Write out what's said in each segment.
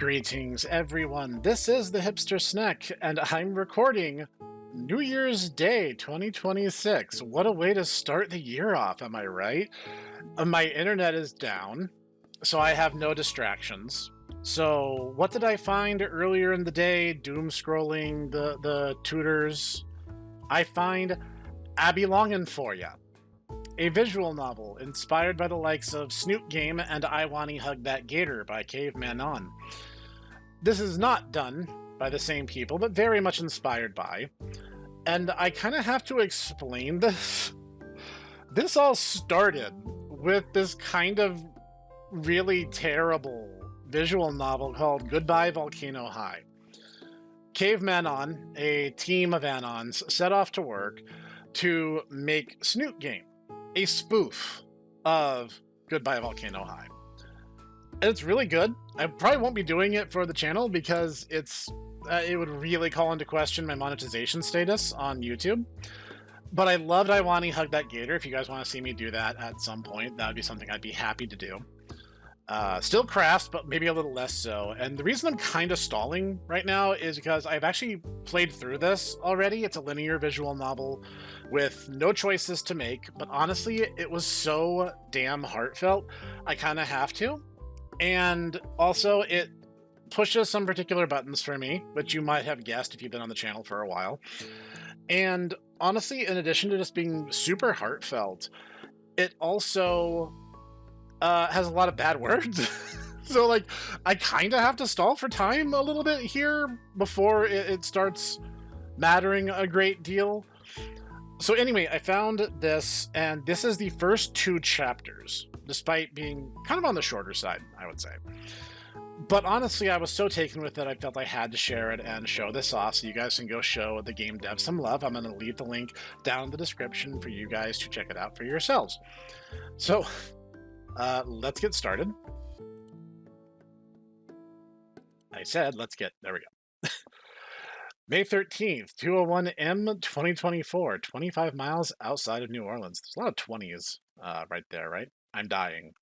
Greetings, everyone. This is the Hipster Snek, and I'm recording New Year's Day 2026. What a way to start the year off, am I right? My internet is down, so I have no distractions. So, what did I find earlier in the day, doom scrolling the tutors? I find Abilongin for ya, a visual novel inspired by the likes of Snoot Game and I Wanny Hug That Gator by Caveman On. This is not done by the same people, but very much inspired by. And I kind of have to explain this. This all started with this kind of really terrible visual novel called Goodbye Volcano High. Caveman On, a team of Anons, set off to work to make Snoot Game, a spoof of Goodbye Volcano High. And it's really good. I probably won't be doing it for the channel because it would really call into question my monetization status on YouTube. But I loved I Wanny Hug That Gator. If you guys want to see me do that at some point, that would be something I'd be happy to do. Still crafts, but maybe a little less so. And the reason I'm kind of stalling right now is because I've actually played through this already. It's a linear visual novel with no choices to make, but honestly, it was so damn heartfelt, I kind of have to. And also, it pushes some particular buttons for me, which you might have guessed if you've been on the channel for a while. And honestly, in addition to just being super heartfelt, it also has a lot of bad words. So, like, I kind of have to stall for time a little bit here before it starts mattering a great deal. So anyway, I found this, and this is the first 2 chapters, despite being kind of on the shorter side, I would say. But honestly, I was so taken with it, I felt I had to share it and show this off so you guys can go show the game dev some love. I'm going to leave the link down in the description for you guys to check it out for yourselves. So, let's get started. I said, there we go. May 13th, 2:01 M 2024, 25 miles outside of New Orleans. There's a lot of 20s right there, right? I'm dying.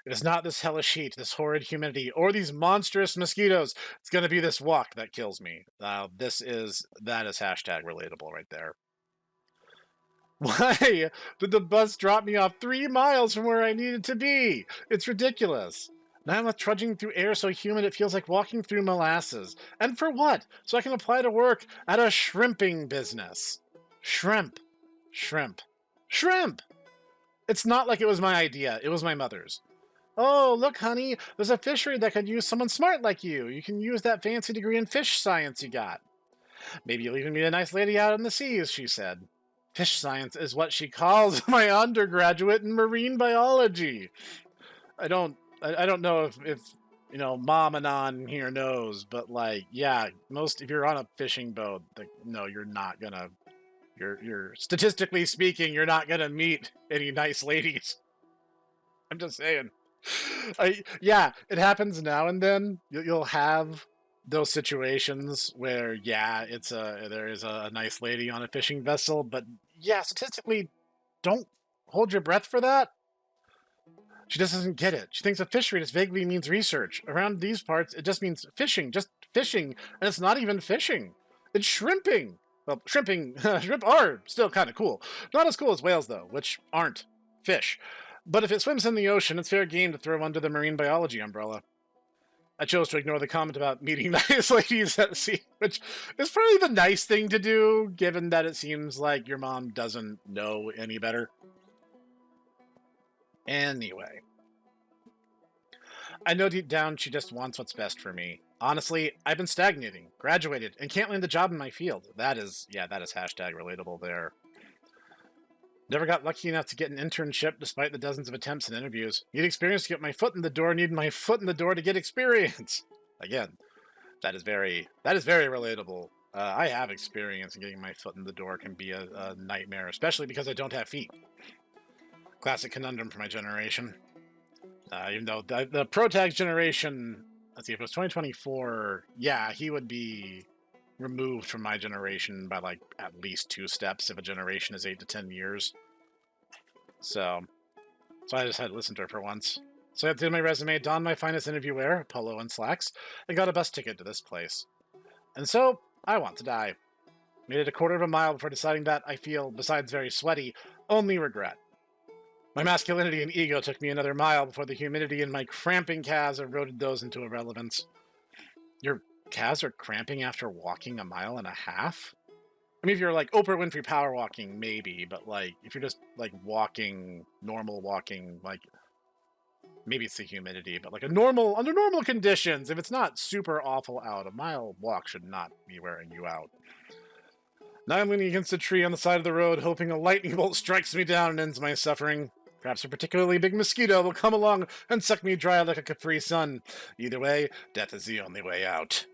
It is not this hellish heat, this horrid humidity, or these monstrous mosquitoes. It's going to be this walk that kills me. That is hashtag relatable right there. Why did the bus drop me off 3 miles from where I needed to be? It's ridiculous. Now I'm trudging through air so humid it feels like walking through molasses. And for what? So I can apply to work at a shrimping business. Shrimp. Shrimp. Shrimp! It's not like it was my idea. It was my mother's. Oh, look, honey. There's a fishery that could use someone smart like you. You can use that fancy degree in fish science you got. Maybe you'll even meet a nice lady out in the seas, she said. Fish science is what she calls my undergraduate in marine biology. I don't know if you know, Mom Anon here knows, but like, yeah, if you're on a fishing boat, no, you're not gonna, you're statistically speaking, you're not gonna meet any nice ladies. I'm just saying. Yeah, it happens now and then. You'll have those situations where, yeah, there is a nice lady on a fishing vessel, but yeah, statistically, don't hold your breath for that. She just doesn't get it. She thinks a fishery just vaguely means research. Around these parts, it just means fishing, just fishing, and it's not even fishing. It's shrimping. Well, shrimp are still kind of cool. Not as cool as whales, though, which aren't fish. But if it swims in the ocean, it's fair game to throw under the marine biology umbrella. I chose to ignore the comment about meeting nice ladies at sea, which is probably the nice thing to do, given that it seems like your mom doesn't know any better. Anyway. I know deep down she just wants what's best for me. Honestly, I've been stagnating, graduated, and can't land a job in my field. That is hashtag relatable there. Never got lucky enough to get an internship despite the dozens of attempts and interviews. Need experience to get my foot in the door, need my foot in the door to get experience. Again, that is very relatable. I have experience in getting my foot in the door can be a nightmare, especially because I don't have feet. Classic conundrum for my generation. Even though the Protag's generation, let's see, if it was 2024, yeah, he would be removed from my generation by like at least 2 steps if a generation is 8 to 10 years. So I just had to listen to her for once. So I did my resume, donned my finest interview wear, polo and slacks, and got a bus ticket to this place. And so, I want to die. Made it a quarter of a mile before deciding that I feel, besides very sweaty, only regret. My masculinity and ego took me another mile before the humidity in my cramping calves eroded those into irrelevance. Your calves are cramping after walking a mile and a half? I mean, if you're like Oprah Winfrey power walking, maybe, but like if you're just like walking, normal walking, like maybe it's the humidity, but like under normal conditions, if it's not super awful out, a mile walk should not be wearing you out. Now I'm leaning against a tree on the side of the road, hoping a lightning bolt strikes me down and ends my suffering. Perhaps a particularly big mosquito will come along and suck me dry like a Capri Sun. Either way, death is the only way out.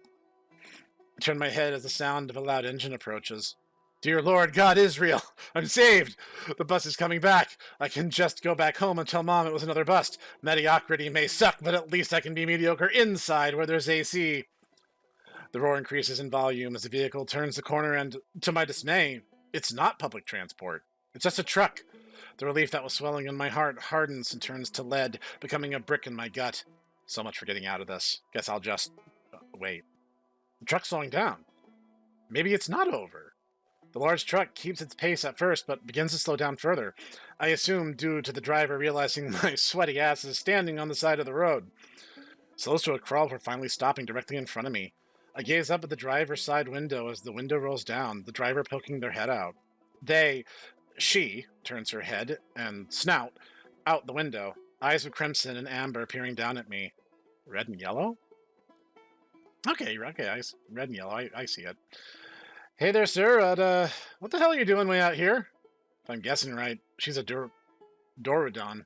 I turn my head as the sound of a loud engine approaches. Dear Lord God Israel, I'm saved! The bus is coming back. I can just go back home and tell Mom it was another bust. Mediocrity may suck, but at least I can be mediocre inside where there's AC. The roar increases in volume as the vehicle turns the corner and, to my dismay, it's not public transport. It's just a truck. The relief that was swelling in my heart hardens and turns to lead, becoming a brick in my gut. So much for getting out of this. Guess I'll just... wait. The truck's slowing down. Maybe it's not over. The large truck keeps its pace at first, but begins to slow down further. I assume due to the driver realizing my sweaty ass is standing on the side of the road. Slows to a crawl before finally stopping directly in front of me. I gaze up at the driver's side window as the window rolls down, the driver poking their head out. She turns her head and snout out the window, eyes of crimson and amber peering down at me. Red and yellow? Okay, red and yellow, I see it. Hey there, sir, what the hell are you doing way out here? If I'm guessing right, she's a Dorodon.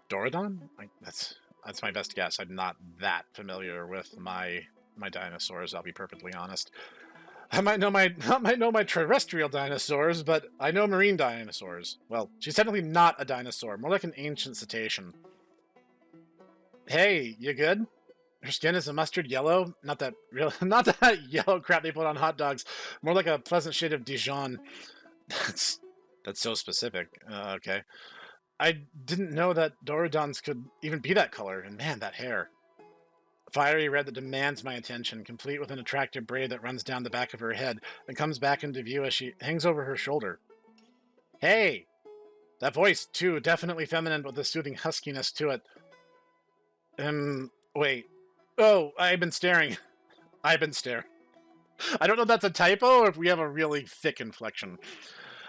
Dorodon? That's my best guess. I'm not that familiar with my dinosaurs, I'll be perfectly honest. I might know my terrestrial dinosaurs, but I know marine dinosaurs. Well, she's technically not a dinosaur, more like an ancient cetacean. Hey, you good? Her skin is a mustard yellow, not that yellow crap they put on hot dogs, more like a pleasant shade of Dijon. That's so specific. Okay. I didn't know that Dorodons could even be that color, and man, that hair. Fiery red that demands my attention, complete with an attractive braid that runs down the back of her head and comes back into view as she hangs over her shoulder. Hey! That voice, too, definitely feminine with a soothing huskiness to it. Wait. Oh, I've been staring. I don't know if that's a typo or if we have a really thick inflection.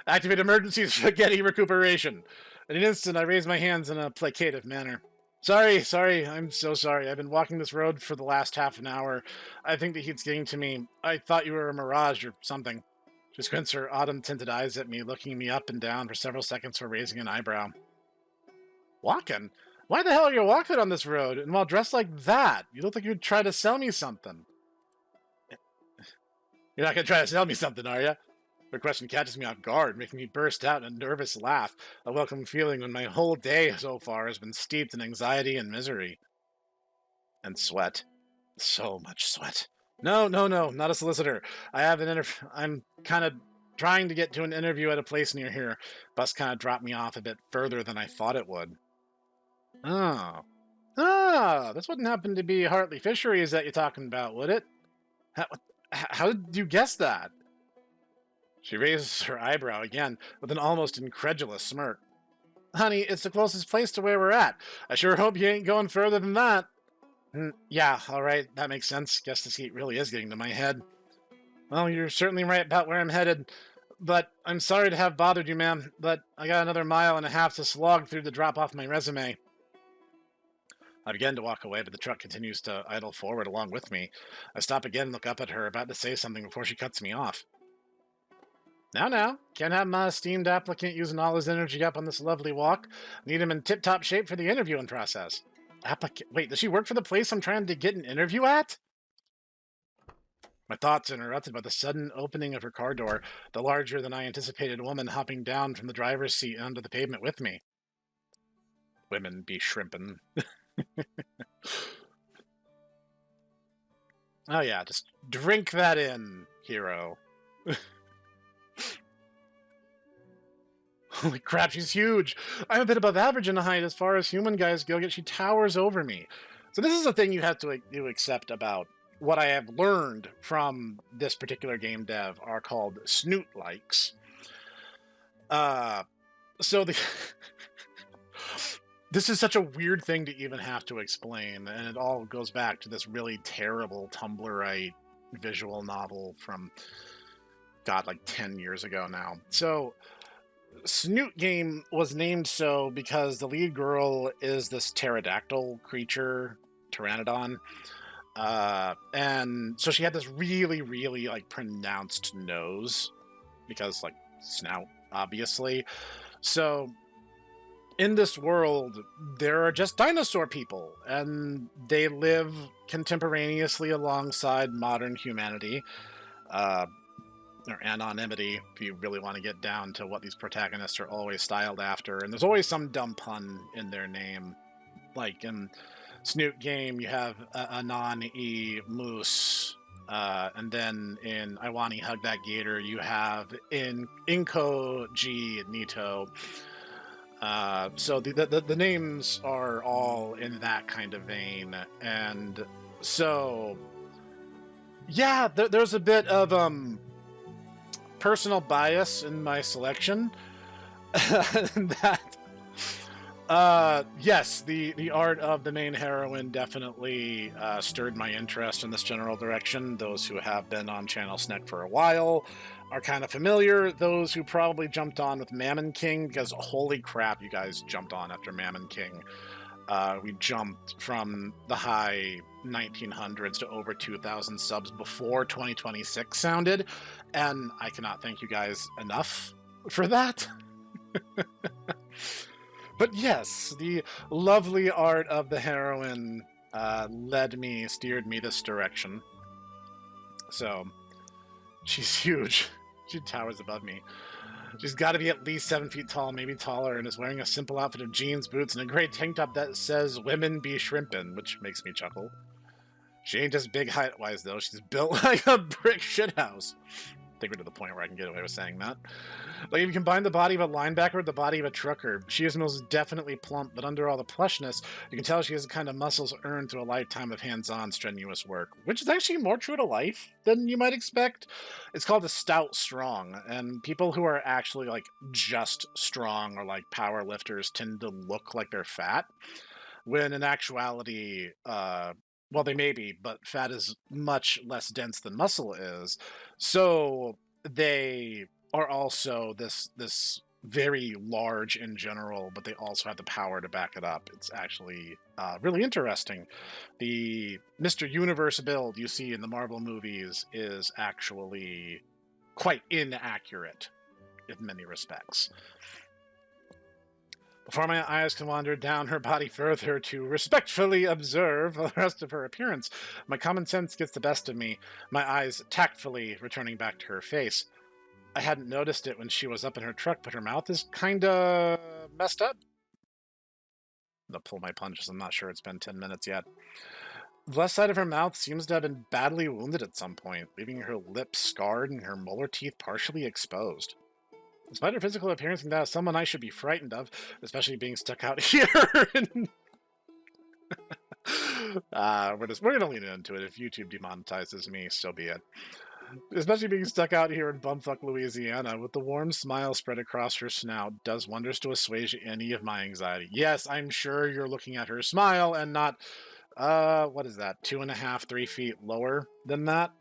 Activate emergency spaghetti recuperation. In an instant, I raise my hands in a placative manner. Sorry, I'm so sorry. I've been walking this road for the last half an hour. I think the heat's getting to me. I thought you were a mirage or something. She squints her autumn-tinted eyes at me, looking me up and down for several seconds before raising an eyebrow. Walking? Why the hell are you walking on this road? And while dressed like that? You look like you'd try to sell me something. You're not going to try to sell me something, are you? Her question catches me off guard, making me burst out in a nervous laugh, a welcome feeling when my whole day so far has been steeped in anxiety and misery. And sweat. So much sweat. No, not a solicitor. I'm kind of trying to get to an interview at a place near here. Bus kind of dropped me off a bit further than I thought it would. Oh. This wouldn't happen to be Hartley Fisheries that you're talking about, would it? How did you guess that? She raises her eyebrow again with an almost incredulous smirk. Honey, it's the closest place to where we're at. I sure hope you ain't going further than that. Yeah, all right, that makes sense. Guess this heat really is getting to my head. Well, you're certainly right about where I'm headed. But I'm sorry to have bothered you, ma'am, but I got another mile and a half to slog through to drop off my resume. I begin to walk away, but the truck continues to idle forward along with me. I stop again and look up at her, about to say something before she cuts me off. Now, can't have my esteemed applicant using all his energy up on this lovely walk. Need him in tip-top shape for the interviewing process. Wait, does she work for the place I'm trying to get an interview at? My thoughts are interrupted by the sudden opening of her car door, the larger than I anticipated woman hopping down from the driver's seat onto the pavement with me. Women be shrimpin'. Oh yeah, just drink that in, hero. Holy crap, she's huge. I'm a bit above average in height as far as human guys go, yet she towers over me. So this is a thing you have to accept about what I have learned from this particular game dev are called snoot likes. So the this is such a weird thing to even have to explain, and it all goes back to this really terrible Tumblrite visual novel from God, like 10 years ago now. So Snoot Game was named so because the lead girl is this pterodactyl creature, Pteranodon. And so she had this really, really like pronounced nose because like snout, obviously. So in this world, there are just dinosaur people, and they live contemporaneously alongside modern humanity. Uh, or anonymity, if you really want to get down to what these protagonists are always styled after. And there's always some dumb pun in their name. Like in Snoot Game, you have Anon-E Moose. And then in Iwani Hug That Gator, you have in Inko G Nito. So the names are all in that kind of vein. And so, yeah, there's a bit of personal bias in my selection. That yes, the art of the main heroine definitely stirred my interest in this general direction. Those who have been on Channel Snek for a while are kind of familiar. Those who probably jumped on with Mammon King, because holy crap, you guys jumped on after Mammon King. We jumped from the high 1900s to over 2,000 subs before 2026 sounded, and I cannot thank you guys enough for that. But yes, the lovely art of the heroine steered me this direction. So, she's huge. She towers above me. She's got to be at least 7 feet tall, maybe taller, and is wearing a simple outfit of jeans, boots, and a gray tank top that says "Women be shrimpin'," which makes me chuckle. She ain't just big height-wise, though. She's built like a brick shithouse. I think we're to the point where I can get away with saying that. Like, if you combine the body of a linebacker with the body of a trucker, she is most definitely plump, but under all the plushness, you can tell she has the kind of muscles earned through a lifetime of hands-on strenuous work, which is actually more true to life than you might expect. It's called a stout strong, and people who are actually, like, just strong or, like, power lifters tend to look like they're fat, when in actuality, well, they may be, but fat is much less dense than muscle is. So they are also this very large in general, but they also have the power to back it up. It's actually really interesting. The Mr. Universe build you see in the Marvel movies is actually quite inaccurate in many respects. Before my eyes can wander down her body further to respectfully observe the rest of her appearance, my common sense gets the best of me, my eyes tactfully returning back to her face. I hadn't noticed it when she was up in her truck, but her mouth is kinda messed up. I'm gonna pull my punches, I'm not sure it's been 10 minutes yet. The left side of her mouth seems to have been badly wounded at some point, leaving her lips scarred and her molar teeth partially exposed. Despite her physical appearance and that of someone I should be frightened of, especially being stuck out here. We're gonna lean into it. If YouTube demonetizes me, so be it. Especially being stuck out here in bumfuck Louisiana, with the warm smile spread across her snout, does wonders to assuage any of my anxiety. Yes, I'm sure you're looking at her smile and not, what is that, 2.5, 3 feet lower than that?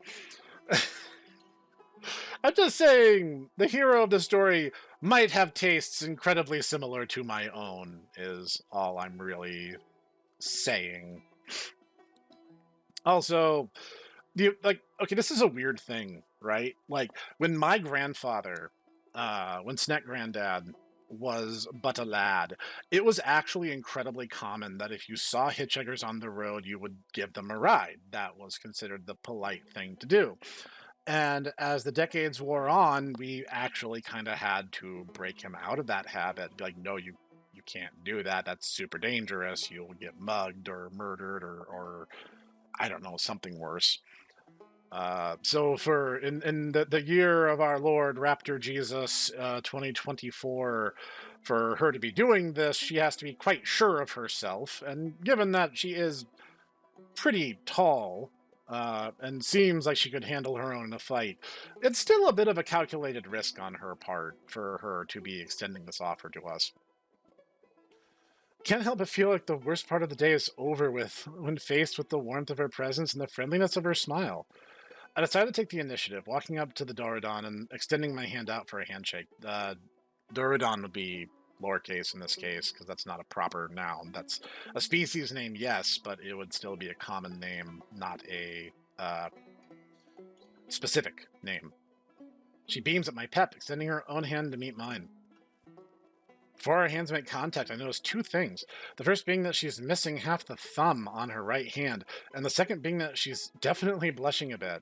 I'm just saying, the hero of the story might have tastes incredibly similar to my own, is all I'm really saying. Also, okay, this is a weird thing, right? Like, when my grandfather, when Snek Granddad was but a lad, it was actually incredibly common that if you saw hitchhikers on the road, you would give them a ride. That was considered the polite thing to do. And as the decades wore on, we actually kind of had to break him out of that habit. Be like, no, you can't do that. That's super dangerous. You'll get mugged or murdered or I don't know, something worse. So for in the year of our Lord Raptor Jesus 2024, for her to be doing this, she has to be quite sure of herself. And given that she is pretty tall and seems like she could handle her own in a fight, it's still a bit of a calculated risk on her part for her to be extending this offer to us. Can't help but feel like the worst part of the day is over with when faced with the warmth of her presence and the friendliness of her smile. I decided to take the initiative, walking up to the Dorodon and extending my hand out for a handshake. Dorodon would be lowercase in this case, because that's not a proper noun. That's a species name, yes, but it would still be a common name, not a specific name. She beams at my pep, extending her own hand to meet mine. Before our hands make contact, I notice two things. The first being that she's missing half the thumb on her right hand, and the second being that she's definitely blushing a bit.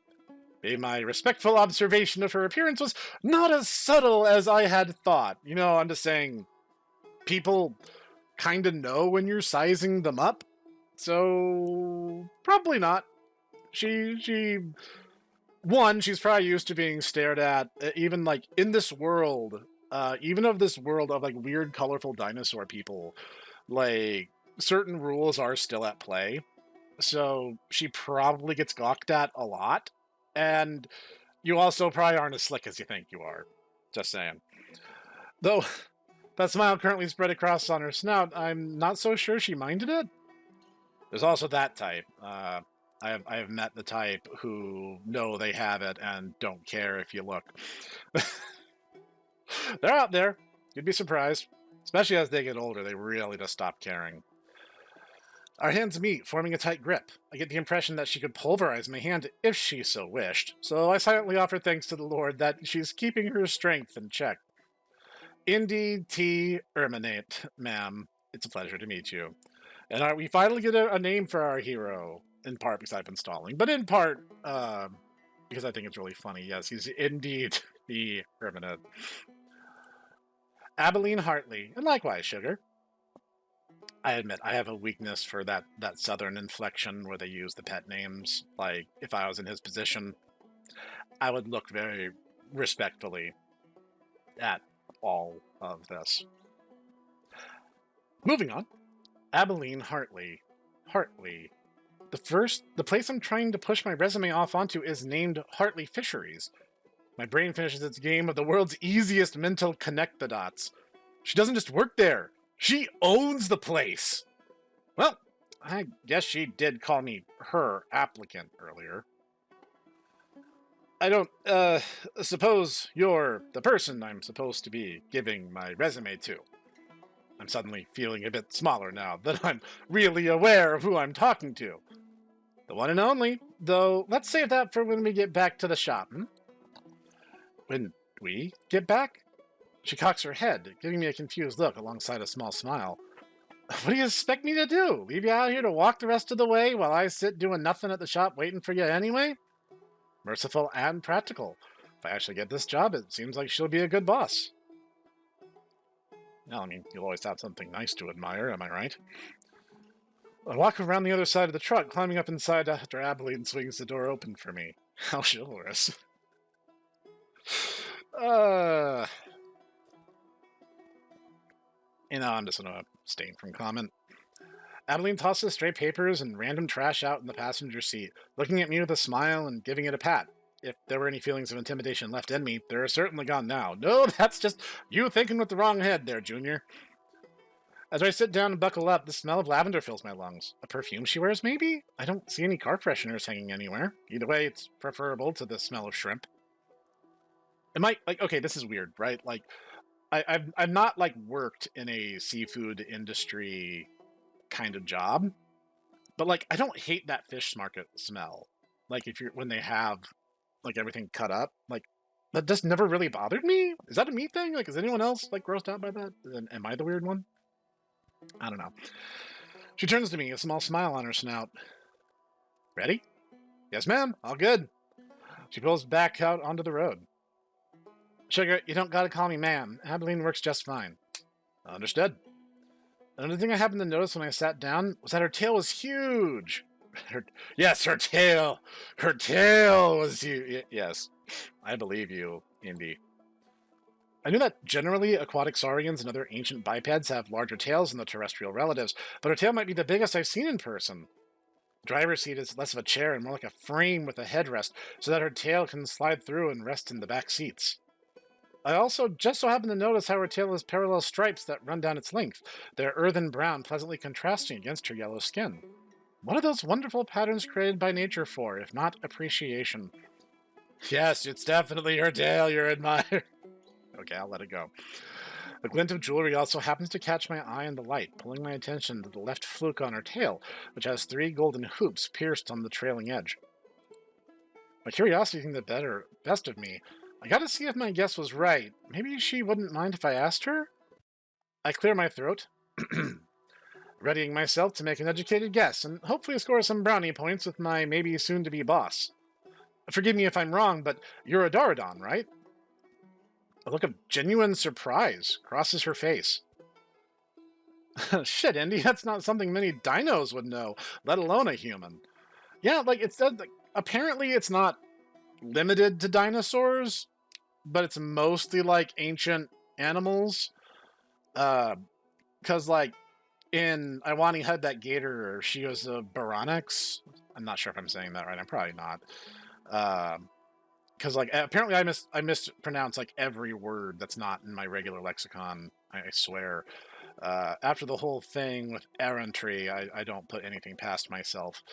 My respectful observation of her appearance was not as subtle as I had thought. You know, I'm just saying, people kind of know when you're sizing them up, so probably not. She's probably used to being stared at, even like in this world, even of this world of like weird, colorful dinosaur people. Like certain rules are still at play, so she probably gets gawked at a lot. And you also probably aren't as slick as you think you are. Just saying. Though that smile currently spread across on her snout, I'm not so sure she minded it. There's also that type. I have met the type who know they have it and don't care if you look. They're out there. You'd be surprised. Especially as they get older, they really just stop caring. Our hands meet, forming a tight grip. I get the impression that she could pulverize my hand if she so wished, so I silently offer thanks to the Lord that she's keeping her strength in check. Indeed, T. Erminate, ma'am. It's a pleasure to meet you. And we finally get a name for our hero, in part because I've been stalling, but in part because I think it's really funny. Yes, he's indeed the Erminate. Abilene Hartley, and likewise, Sugar. I admit I have a weakness for that southern inflection where they use the pet names. Like, if I was in his position, I would look very respectfully at all of this. Moving on. Abilene Hartley. Hartley. The place I'm trying to push my resume off onto is named Hartley Fisheries. My brain finishes its game of the world's easiest mental connect the dots. She doesn't just work there. She owns the place. Well, I guess she did call me her applicant earlier. I don't, suppose you're the person I'm supposed to be giving my resume to. I'm suddenly feeling a bit smaller now that I'm really aware of who I'm talking to. The one and only, though let's save that for when we get back to the shop, When we get back? She cocks her head, giving me a confused look alongside a small smile. What do you expect me to do? Leave you out here to walk the rest of the way while I sit doing nothing at the shop waiting for you anyway? Merciful and practical. If I actually get this job, it seems like she'll be a good boss. Well, I mean, you'll always have something nice to admire, am I right? I walk around the other side of the truck, climbing up inside after Abilene swings the door open for me. How chivalrous. I'm just going to abstain from comment. Abilene tosses stray papers and random trash out in the passenger seat, looking at me with a smile and giving it a pat. If there were any feelings of intimidation left in me, they're certainly gone now. No, that's just you thinking with the wrong head there, Junior. As I sit down and buckle up, the smell of lavender fills my lungs. A perfume she wears, maybe? I don't see any car fresheners hanging anywhere. Either way, it's preferable to the smell of shrimp. Am I, okay, this is weird, right? Like, I've not, worked in a seafood industry kind of job, but, I don't hate that fish market smell. When they have, everything cut up, that just never really bothered me. Is that a me thing? Is anyone else, grossed out by that? Am I the weird one? I don't know. She turns to me, a small smile on her snout. Ready? Yes, ma'am. All good. She pulls back out onto the road. Sugar, you don't gotta call me ma'am. Abilene works just fine. Understood. Another thing I happened to notice when I sat down was that her tail was huge. her yes, her tail. Her tail was you. Yes, I believe you, Indy. I knew that generally aquatic saurians and other ancient bipeds have larger tails than their terrestrial relatives, but her tail might be the biggest I've seen in person. The driver's seat is less of a chair and more like a frame with a headrest, so that her tail can slide through and rest in the back seats. I also just so happen to notice how her tail has parallel stripes that run down its length, their earthen brown pleasantly contrasting against her yellow skin. What are those wonderful patterns created by nature for, if not appreciation? Yes, it's definitely her tail you're admiring. Okay, I'll let it go. The glint of jewelry also happens to catch my eye in the light, pulling my attention to the left fluke on her tail, which has 3 golden hoops pierced on the trailing edge. My curiosity getting the best of me. I gotta see if my guess was right. Maybe she wouldn't mind if I asked her? I clear my throat, readying myself to make an educated guess and hopefully score some brownie points with my maybe soon-to-be boss. Forgive me if I'm wrong, but you're a Doradon, right? A look of genuine surprise crosses her face. Shit, Indy, that's not something many dinos would know, let alone a human. Yeah, like it said, apparently it's not limited to dinosaurs, but it's mostly like ancient animals. Because like in Iwani had that gator, or she was a Baronix. I'm not sure if I'm saying that right. I'm probably not. Because like apparently I mispronounce like every word that's not in my regular lexicon. I swear. After the whole thing with errantry, I don't put anything past myself.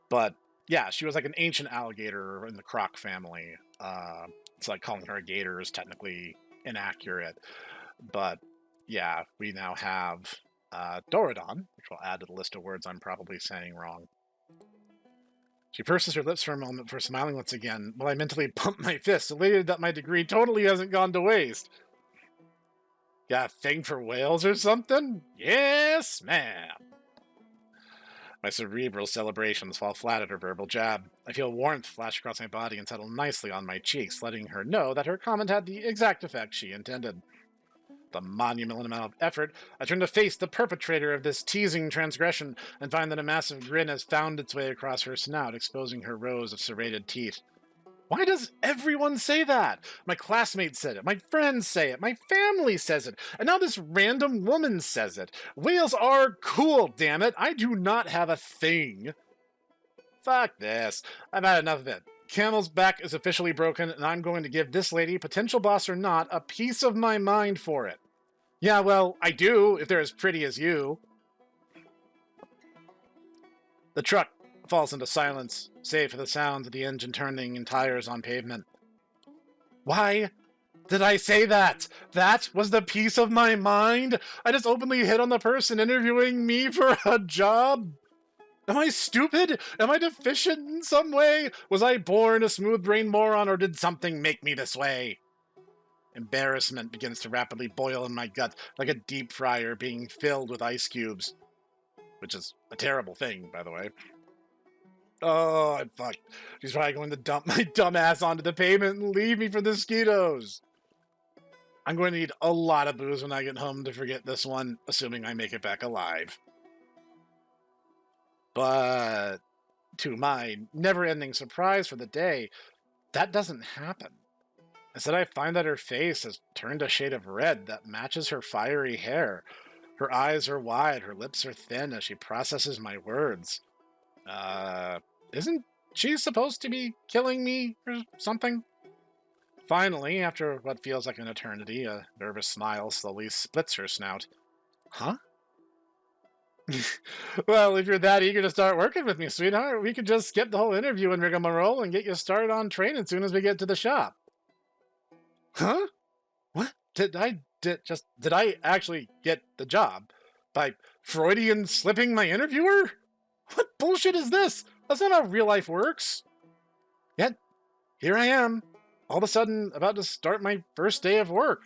But yeah, she was like an ancient alligator in the croc family. It's like calling her a gator is technically inaccurate. But yeah, we now have Doradon, which we'll add to the list of words I'm probably saying wrong. She purses her lips for a moment before smiling once again, while I mentally pump my fist, elated that my degree totally hasn't gone to waste. Got a thing for whales or something? Yes, ma'am. My cerebral celebrations fall flat at her verbal jab. I feel warmth flash across my body and settle nicely on my cheeks, letting her know that her comment had the exact effect she intended. The monumental amount of effort, I turn to face the perpetrator of this teasing transgression and find that a massive grin has found its way across her snout, exposing her rows of serrated teeth. Why does everyone say that? My classmates said it, my friends say it, my family says it, and now this random woman says it. Whales are cool, damn it. I do not have a thing. Fuck this. I've had enough of it. Camel's back is officially broken, and I'm going to give this lady, potential boss or not, a piece of my mind for it. Yeah, well, I do, if they're as pretty as you. The truck falls into silence, save for the sounds of the engine turning and tires on pavement. Why did I say that? That was the piece of my mind? I just openly hit on the person interviewing me for a job? Am I stupid? Am I deficient in some way? Was I born a smooth-brained moron, or did something make me this way? Embarrassment begins to rapidly boil in my gut, like a deep fryer being filled with ice cubes. Which is a terrible thing, by the way. Oh, I'm fucked. She's probably going to dump my dumb ass onto the pavement and leave me for the mosquitoes. I'm going to need a lot of booze when I get home to forget this one, assuming I make it back alive. But to my never-ending surprise for the day, that doesn't happen. Instead, I find that her face has turned a shade of red that matches her fiery hair. Her eyes are wide, her lips are thin as she processes my words. Isn't she supposed to be killing me or something? Finally, after what feels like an eternity, a nervous smile slowly splits her snout. Huh? Well, if you're that eager to start working with me, sweetheart, we could just skip the whole interview and rigmarole and get you started on training as soon as we get to the shop. Huh? What? Did I actually get the job? By Freudian slipping my interviewer? What bullshit is this? That's not how real life works. Yet, here I am, all of a sudden about to start my first day of work.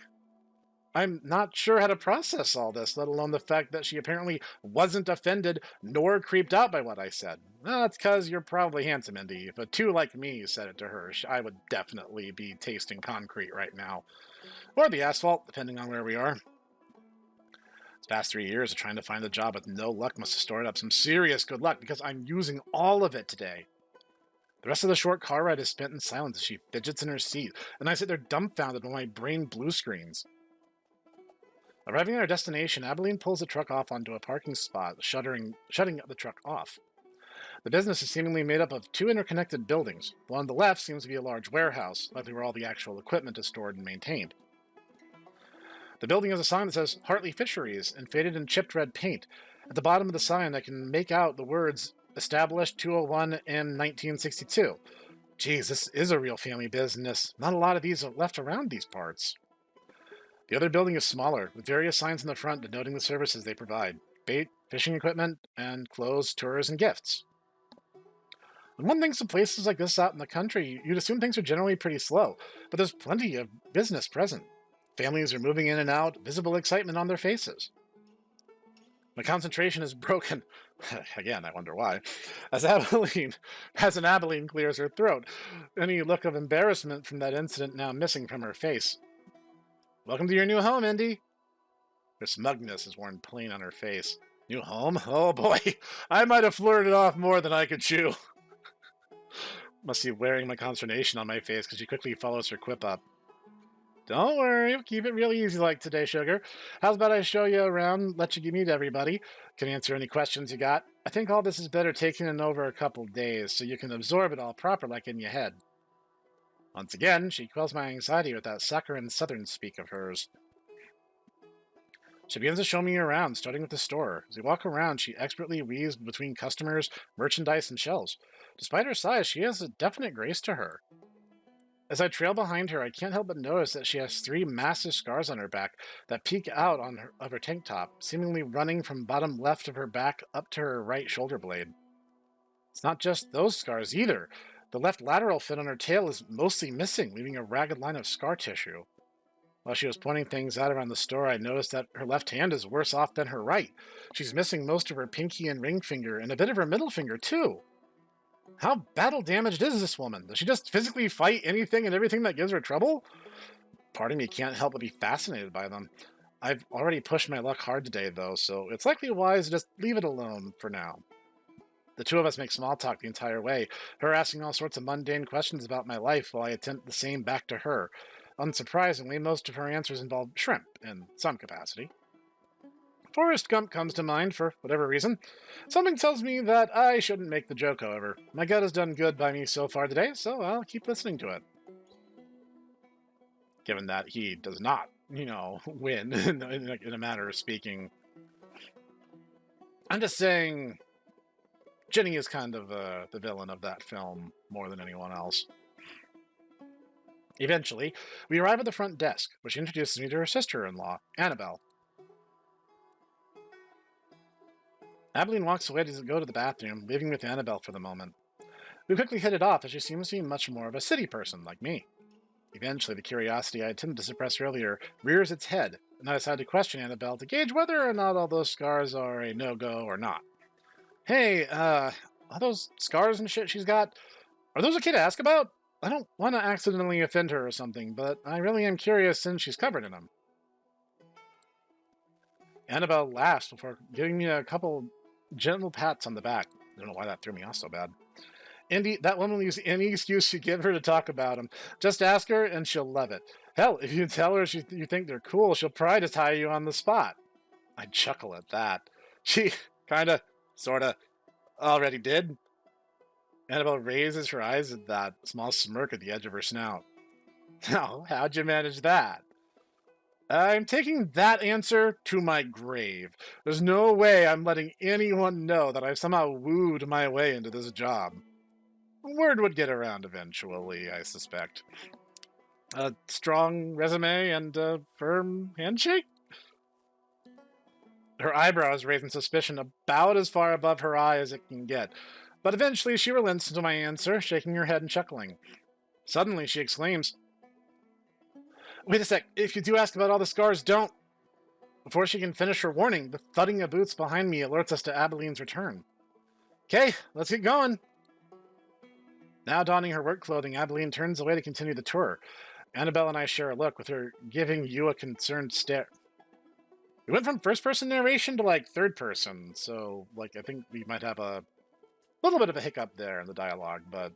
I'm not sure how to process all this, let alone the fact that she apparently wasn't offended nor creeped out by what I said. Well, that's because you're probably handsome, Indy. If a two like me said it to her, I would definitely be tasting concrete right now. Or the asphalt, depending on where we are. This past 3 years of trying to find a job with no luck must have stored up some serious good luck because I'm using all of it today. The rest of the short car ride is spent in silence as she fidgets in her seat, and I sit there dumbfounded while my brain blue screens. Arriving at our destination, Abilene pulls the truck off onto a parking spot, shutting the truck off. The business is seemingly made up of two interconnected buildings. The one on the left seems to be a large warehouse, likely where all the actual equipment is stored and maintained. The building has a sign that says Hartley Fisheries in faded and chipped red paint. At the bottom of the sign, I can make out the words established 201 in 1962. Geez, this is a real family business. Not a lot of these are left around these parts. The other building is smaller, with various signs in the front denoting the services they provide: bait, fishing equipment, and clothes, tours, and gifts. When one thinks of places like this out in the country, you'd assume things are generally pretty slow, but there's plenty of business present. Families are moving in and out, visible excitement on their faces. My concentration is broken. Again, I wonder why. As Abilene clears her throat, any look of embarrassment from that incident now missing from her face. Welcome to your new home, Indy. Her smugness is worn plain on her face. New home? Oh boy, I might have flirted off more than I could chew. Must be wearing my consternation on my face because she quickly follows her quip up. Don't worry, keep it real easy like today, sugar. How's about I show you around, let you meet everybody? Can answer any questions you got. I think all this is better taking in over a couple days so you can absorb it all proper like in your head. Once again, she quells my anxiety with that saccharine southern speak of hers. She begins to show me around, starting with the store. As we walk around, she expertly weaves between customers, merchandise, and shelves. Despite her size, she has a definite grace to her. As I trail behind her, I can't help but notice that she has 3 massive scars on her back that peek out of her tank top, seemingly running from bottom left of her back up to her right shoulder blade. It's not just those scars either. The left lateral fin on her tail is mostly missing, leaving a ragged line of scar tissue. While she was pointing things out around the store, I noticed that her left hand is worse off than her right. She's missing most of her pinky and ring finger, and a bit of her middle finger, too. How battle-damaged is this woman? Does she just physically fight anything and everything that gives her trouble? Part of me can't help but be fascinated by them. I've already pushed my luck hard today, though, so it's likely wise to just leave it alone for now. The two of us make small talk the entire way, her asking all sorts of mundane questions about my life while I attempt the same back to her. Unsurprisingly, most of her answers involve shrimp in some capacity. Forrest Gump comes to mind for whatever reason. Something tells me that I shouldn't make the joke, however. My gut has done good by me so far today, so I'll keep listening to it. Given that he does not, win in a matter of speaking. I'm just saying, Jenny is kind of the villain of that film more than anyone else. Eventually, we arrive at the front desk, which introduces me to her sister-in-law, Annabelle. Abilene walks away to go to the bathroom, leaving with Annabelle for the moment. We quickly hit it off as she seems to be much more of a city person, like me. Eventually, the curiosity I attempted to suppress earlier rears its head, and I decide to question Annabelle to gauge whether or not all those scars are a no-go or not. Hey, all those scars and shit she's got, are those okay to ask about? I don't want to accidentally offend her or something, but I really am curious since she's covered in them. Annabelle laughs before giving me a couple gentle pats on the back. I don't know why that threw me off so bad. Indy, that woman will use any excuse you give her to talk about them. Just ask her and she'll love it. Hell, if you tell her you think they're cool, she'll try to tie you on the spot. I chuckle at that. She kinda, sorta, already did. Annabelle raises her eyes at that small smirk at the edge of her snout. Now, how'd you manage that? I'm taking that answer to my grave. There's no way I'm letting anyone know that I've somehow wooed my way into this job. Word would get around eventually, I suspect. A strong resume and a firm handshake? Her eyebrows raise in suspicion about as far above her eye as it can get, but eventually she relents to my answer, shaking her head and chuckling. Suddenly she exclaims, Wait a sec, if you do ask about all the scars, don't. Before she can finish her warning, the thudding of boots behind me alerts us to Abilene's return. Okay, let's get going. Now donning her work clothing, Abilene turns away to continue the tour. Annabelle and I share a look, with her giving you a concerned stare. We went from first-person narration to, like, third-person, so, like, I think we might have a little bit of a hiccup there in the dialogue, but,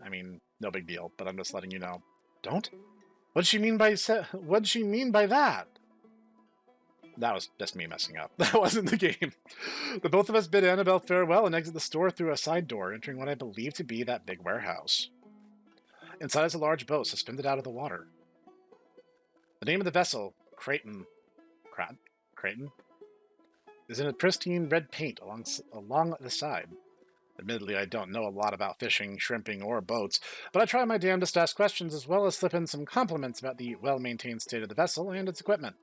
I mean, no big deal, but I'm just letting you know. Don't? What'd she mean by that? That was just me messing up. That wasn't the game. The both of us bid Annabelle farewell and exit the store through a side door, entering what I believe to be that big warehouse. Inside is a large boat suspended out of the water. The name of the vessel, Creighton, is in a pristine red paint along the side. Admittedly, I don't know a lot about fishing, shrimping, or boats, but I try my damnedest to ask questions as well as slip in some compliments about the well-maintained state of the vessel and its equipment.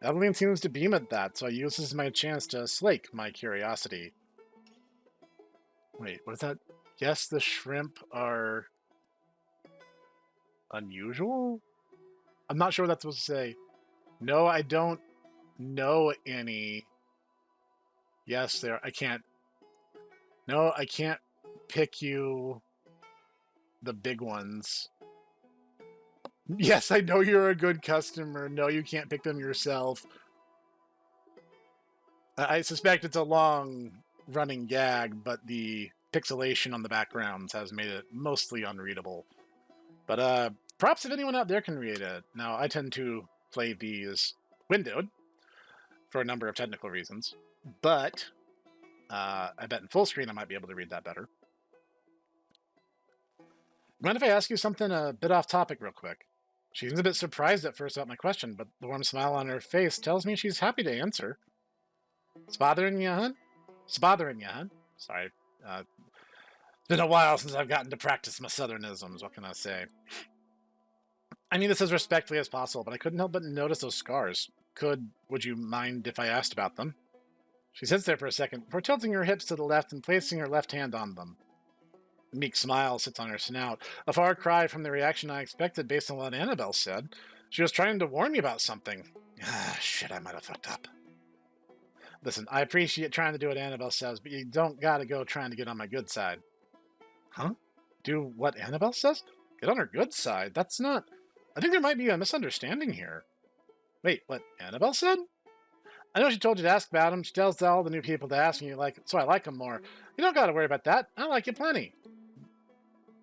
Abilene seems to beam at that, so I use this as my chance to slake my curiosity. Wait, what is that? Yes, the shrimp are unusual? I'm not sure what that's supposed to say. No, I don't know any. Yes, I can't. No, I can't pick you the big ones. Yes, I know you're a good customer. No, you can't pick them yourself. I suspect it's a long-running gag, but the pixelation on the backgrounds has made it mostly unreadable. But props if anyone out there can read it. Now, I tend to play these windowed for a number of technical reasons, but I bet in full screen I might be able to read that better. Mind if I ask you something a bit off topic real quick? She seems a bit surprised at first about my question, but the warm smile on her face tells me she's happy to answer. It's bothering you, hun? It's bothering you, hun? Sorry. It's been a while since I've gotten to practice my southernisms. What can I say? I mean this as respectfully as possible, but I couldn't help but notice those scars. Would you mind if I asked about them? She sits there for a second, before tilting her hips to the left and placing her left hand on them. A meek smile sits on her snout, a far cry from the reaction I expected based on what Annabelle said. She was trying to warn me about something. Ah, shit, I might have fucked up. Listen, I appreciate trying to do what Annabelle says, but you don't gotta go trying to get on my good side. Huh? Do what Annabelle says? Get on her good side? That's not... I think there might be a misunderstanding here. Wait, what Annabelle said? I know she told you to ask about him. She tells all the new people to ask me, so I like him more. You don't gotta worry about that. I like you plenty.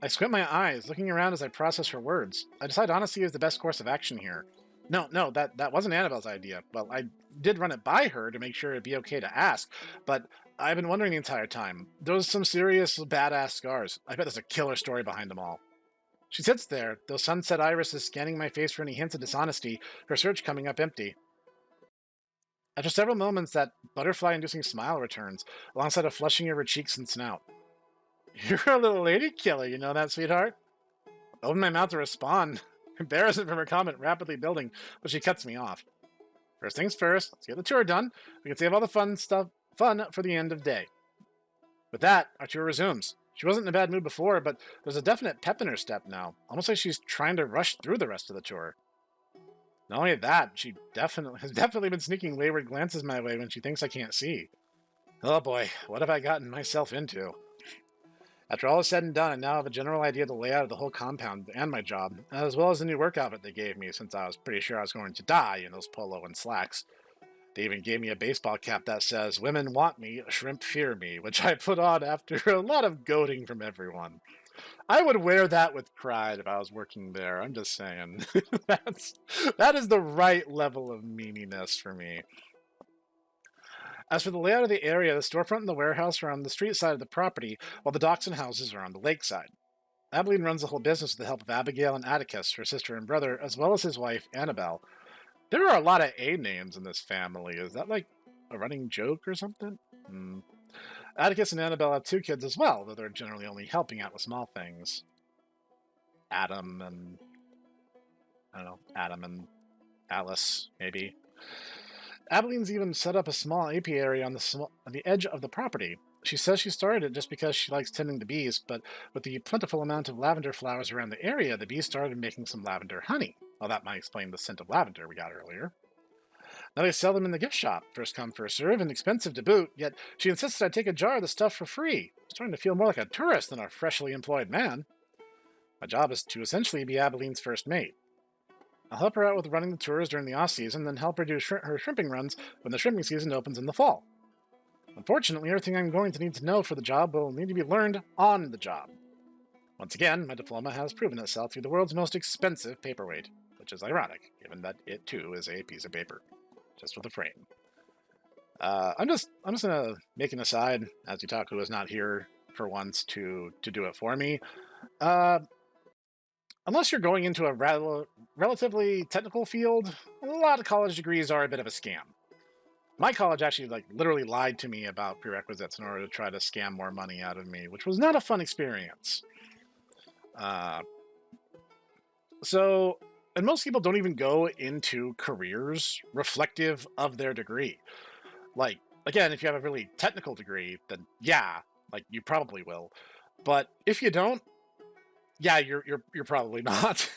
I squint my eyes, looking around as I process her words. I decide honesty is the best course of action here. No, that wasn't Annabelle's idea. Well, I did run it by her to make sure it'd be okay to ask, but I've been wondering the entire time. Those some serious badass scars. I bet there's a killer story behind them all. She sits there, those sunset irises scanning my face for any hints of dishonesty, her search coming up empty. After several moments, that butterfly-inducing smile returns, alongside a flushing of her cheeks and snout. You're a little lady killer, you know that, sweetheart? I open my mouth to respond, embarrassment from her comment rapidly building, but she cuts me off. First things first, let's get the tour done. We can save all the fun for the end of day. With that, our tour resumes. She wasn't in a bad mood before, but there's a definite pep in her step now, almost like she's trying to rush through the rest of the tour. Not only that, she has definitely been sneaking wayward glances my way when she thinks I can't see. Oh boy, what have I gotten myself into? After all is said and done, I now have a general idea of the layout of the whole compound and my job, as well as the new work outfit they gave me, since I was pretty sure I was going to die in those polo and slacks. They even gave me a baseball cap that says, "Women want me, shrimp fear me," which I put on after a lot of goading from everyone. I would wear that with pride if I was working there. I'm just saying. That is the right level of meaniness for me. As for the layout of the area, the storefront and the warehouse are on the street side of the property, while the docks and houses are on the lake side. Abilene runs the whole business with the help of Abigail and Atticus, her sister and brother, as well as his wife, Annabelle. There are a lot of A names in this family. Is that like a running joke or something? Atticus and Annabelle have 2 kids as well, though they're generally only helping out with small things. Adam and Alice, maybe. Abilene's even set up a small apiary on the edge of the property. She says she started it just because she likes tending the bees, but with the plentiful amount of lavender flowers around the area, the bees started making some lavender honey. Well, that might explain the scent of lavender we got earlier. Now they sell them in the gift shop, first come, first serve, and expensive to boot, yet she insisted I take a jar of the stuff for free. I'm starting to feel more like a tourist than a freshly employed man. My job is to essentially be Abilene's first mate. I'll help her out with running the tours during the off-season, then help her do her shrimping runs when the shrimping season opens in the fall. Unfortunately, everything I'm going to need to know for the job will need to be learned on the job. Once again, my diploma has proven itself to be the world's most expensive paperweight, which is ironic, given that it too is a piece of paper, just with a frame. I'm just gonna make an aside, as Utaku is not here for once to do it for me. Uh, unless you're going into a relatively technical field, a lot of college degrees are a bit of a scam. My college actually literally lied to me about prerequisites in order to try to scam more money out of me, which was not a fun experience. And most people don't even go into careers reflective of their degree. Like, again, if you have a really technical degree, then yeah, you probably will. But if you don't, yeah, you're probably not.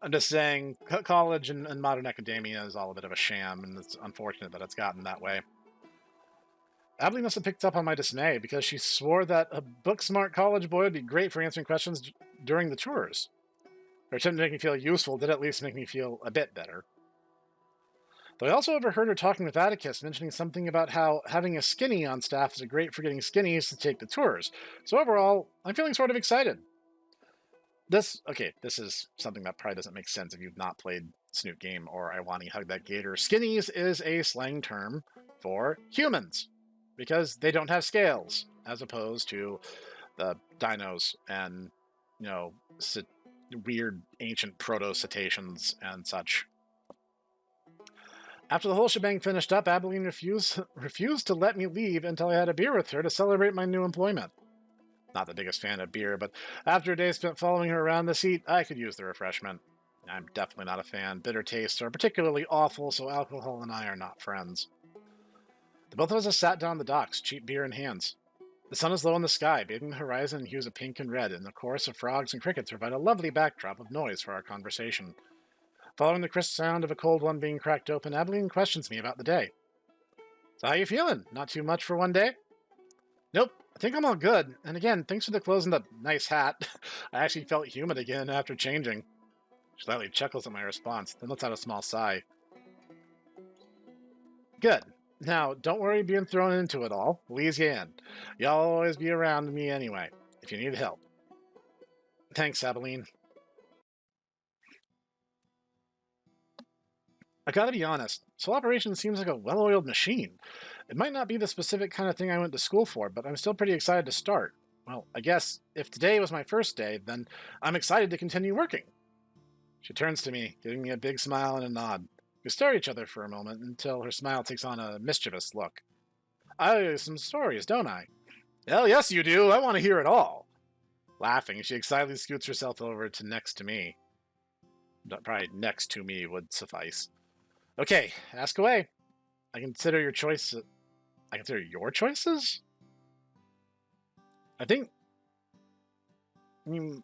I'm just saying, college and modern academia is all a bit of a sham, and it's unfortunate that it's gotten that way. Abilene must have picked up on my dismay because she swore that a book-smart college boy would be great for answering questions during the tours. Her attempt to make me feel useful did at least make me feel a bit better. Though I also overheard her talking with Atticus, mentioning something about how having a skinny on staff is great for getting skinnies to take the tours. So overall, I'm feeling sort of excited. This is something that probably doesn't make sense if you've not played Snoot Game or I Want to Hug That Gator. Skinnies is a slang term for humans, because they don't have scales, as opposed to the dinos and, weird ancient proto-cetaceans and such. After the whole shebang finished up, Abilene refused to let me leave until I had a beer with her to celebrate my new employment. Not the biggest fan of beer, but after a day spent following her around the seat, I could use the refreshment. I'm definitely not a fan. Bitter tastes are particularly awful, so alcohol and I are not friends. The both of us sat down on the docks, cheap beer in hands. The sun is low in the sky, bathing the horizon in hues of pink and red, and the chorus of frogs and crickets provide a lovely backdrop of noise for our conversation. Following the crisp sound of a cold one being cracked open, Abilene questions me about the day. So how you feeling? Not too much for one day? Nope, I think I'm all good. And again, thanks for the clothes and the nice hat. I actually felt humid again after changing. She slightly chuckles at my response, then lets out a small sigh. Good. Now, don't worry being thrown into it all. We'll ease you in. You'll always be around me anyway, if you need help. Thanks, Abilene. I gotta be honest, Soul Operations seems like a well-oiled machine. It might not be the specific kind of thing I went to school for, but I'm still pretty excited to start. Well, I guess if today was my first day, then I'm excited to continue working. She turns to me, giving me a big smile and a nod. We stare at each other for a moment until her smile takes on a mischievous look. I owe you some stories, don't I? Hell yes you do, I want to hear it all. Laughing, she excitedly scoots herself over to next to me. Probably next to me would suffice. Okay, ask away. I consider your choices. I consider your choices? I think you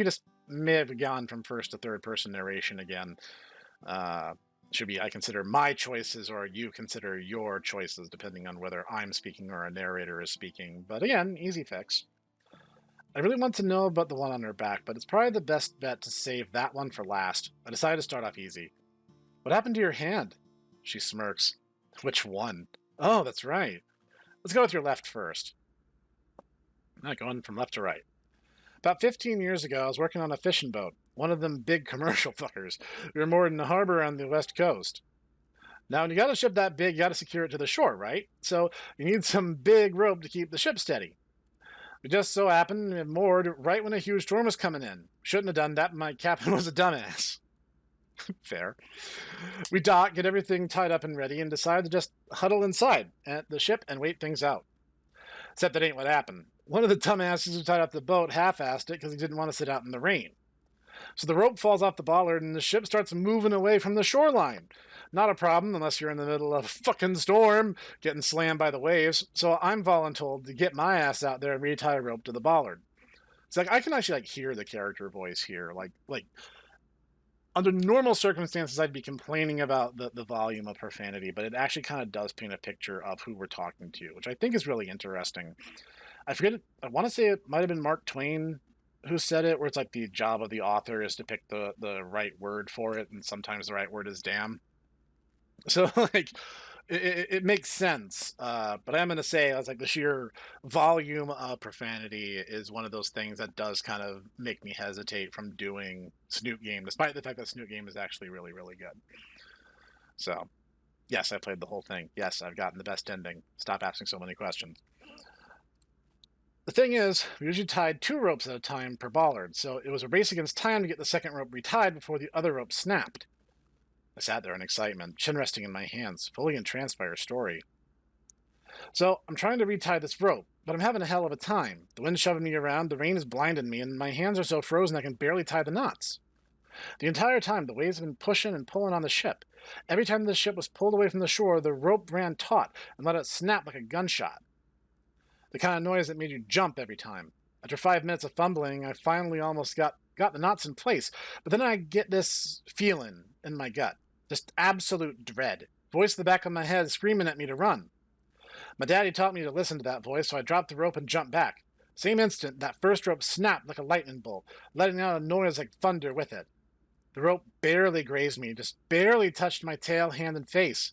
just may have gone from first to third person narration again. Should be I consider my choices or you consider your choices, depending on whether I'm speaking or a narrator is speaking. But again, easy fix. I really want to know about the one on her back, but it's probably the best bet to save that one for last. I decided to start off easy. What happened to your hand? She smirks. Which one? Oh, that's right. Let's go with your left first. Not going from left to right. About 15 years ago, I was working on a fishing boat. One of them big commercial fuckers. We were moored in a harbor on the west coast. Now, when you got a ship that big, you got to secure it to the shore, right? So you need some big rope to keep the ship steady. We just so happened to have moored right when a huge storm was coming in. Shouldn't have done that, my captain was a dumbass. Fair. We dock, get everything tied up and ready, and decide to just huddle inside at the ship and wait things out. Except that ain't what happened. One of the dumbasses who tied up the boat half-assed it because he didn't want to sit out in the rain. So the rope falls off the bollard and the ship starts moving away from the shoreline. Not a problem unless you're in the middle of a fucking storm, getting slammed by the waves. So I'm voluntold to get my ass out there and retie a rope to the bollard. It's I can actually hear the character voice here. Under normal circumstances, I'd be complaining about the volume of profanity, but it actually kind of does paint a picture of who we're talking to, which I think is really interesting. I want to say it might have been Mark Twain who said it, where it's like the job of the author is to pick the right word for it, and sometimes the right word is damn. So like it makes sense. But I'm gonna say I was like the sheer volume of profanity is one of those things that does kind of make me hesitate from doing Snoot Game, despite the fact that Snoot Game is actually really, really good. So yes, I played the whole thing. Yes, I've gotten the best ending. Stop asking so many questions. The thing is, we usually tied 2 ropes at a time per bollard, so it was a race against time to get the second rope retied before the other rope snapped. I sat there in excitement, chin resting in my hands, fully entranced by her story. So I'm trying to retie this rope, but I'm having a hell of a time. The wind's shoving me around, the rain is blinding me, and my hands are so frozen I can barely tie the knots. The entire time, the waves have been pushing and pulling on the ship. Every time the ship was pulled away from the shore, the rope ran taut and let it snap like a gunshot. The kind of noise that made you jump every time. After 5 minutes of fumbling, I finally almost got the knots in place, but then I get this feeling in my gut. Just absolute dread. Voice in the back of my head screaming at me to run. My daddy taught me to listen to that voice, so I dropped the rope and jumped back. Same instant, that first rope snapped like a lightning bolt, letting out a noise like thunder with it. The rope barely grazed me, just barely touched my tail, hand, and face.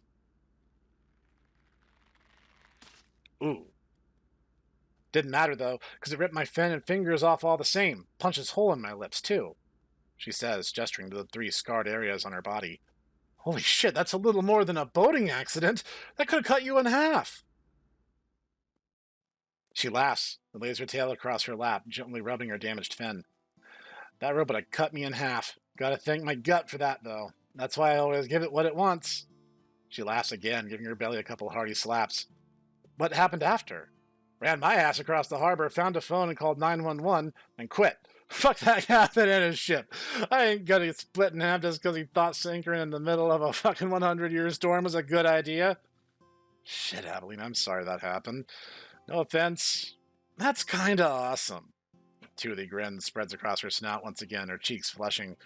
Ooh. Didn't matter, though, because it ripped my fin and fingers off all the same. Punches hole in my lips, too, she says, gesturing to the 3 scarred areas on her body. Holy shit, that's a little more than a boating accident. That could have cut you in half. She laughs and lays her tail across her lap, gently rubbing her damaged fin. That rope would have cut me in half. Gotta thank my gut for that, though. That's why I always give it what it wants. She laughs again, giving her belly a couple hearty slaps. What happened after? Ran my ass across the harbor, found a phone and called 911, and quit. Fuck that captain and his ship. I ain't gonna get split in half just because he thought sinkering in the middle of a fucking 100-year storm was a good idea. Shit, Abilene, I'm sorry that happened. No offense. That's kinda awesome. Toothy grin spreads across her snout once again, her cheeks flushing.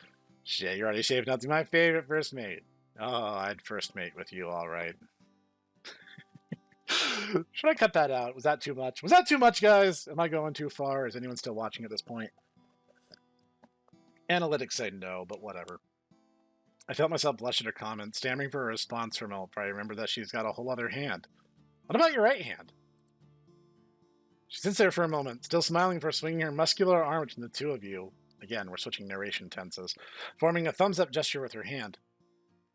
Shit, you're already shaping up to my favorite first mate. Oh, I'd first mate with you, all right. Should I cut that out? Was that too much? Was that too much, guys? Am I going too far? Is anyone still watching at this point? Analytics say no, but whatever. I felt myself blush at her comment, stammering for a response from Elf. I remember that she's got a whole other hand. What about your right hand? She sits there for a moment, still smiling for swinging her muscular arm between the two of you. Again, we're switching narration tenses, forming a thumbs-up gesture with her hand.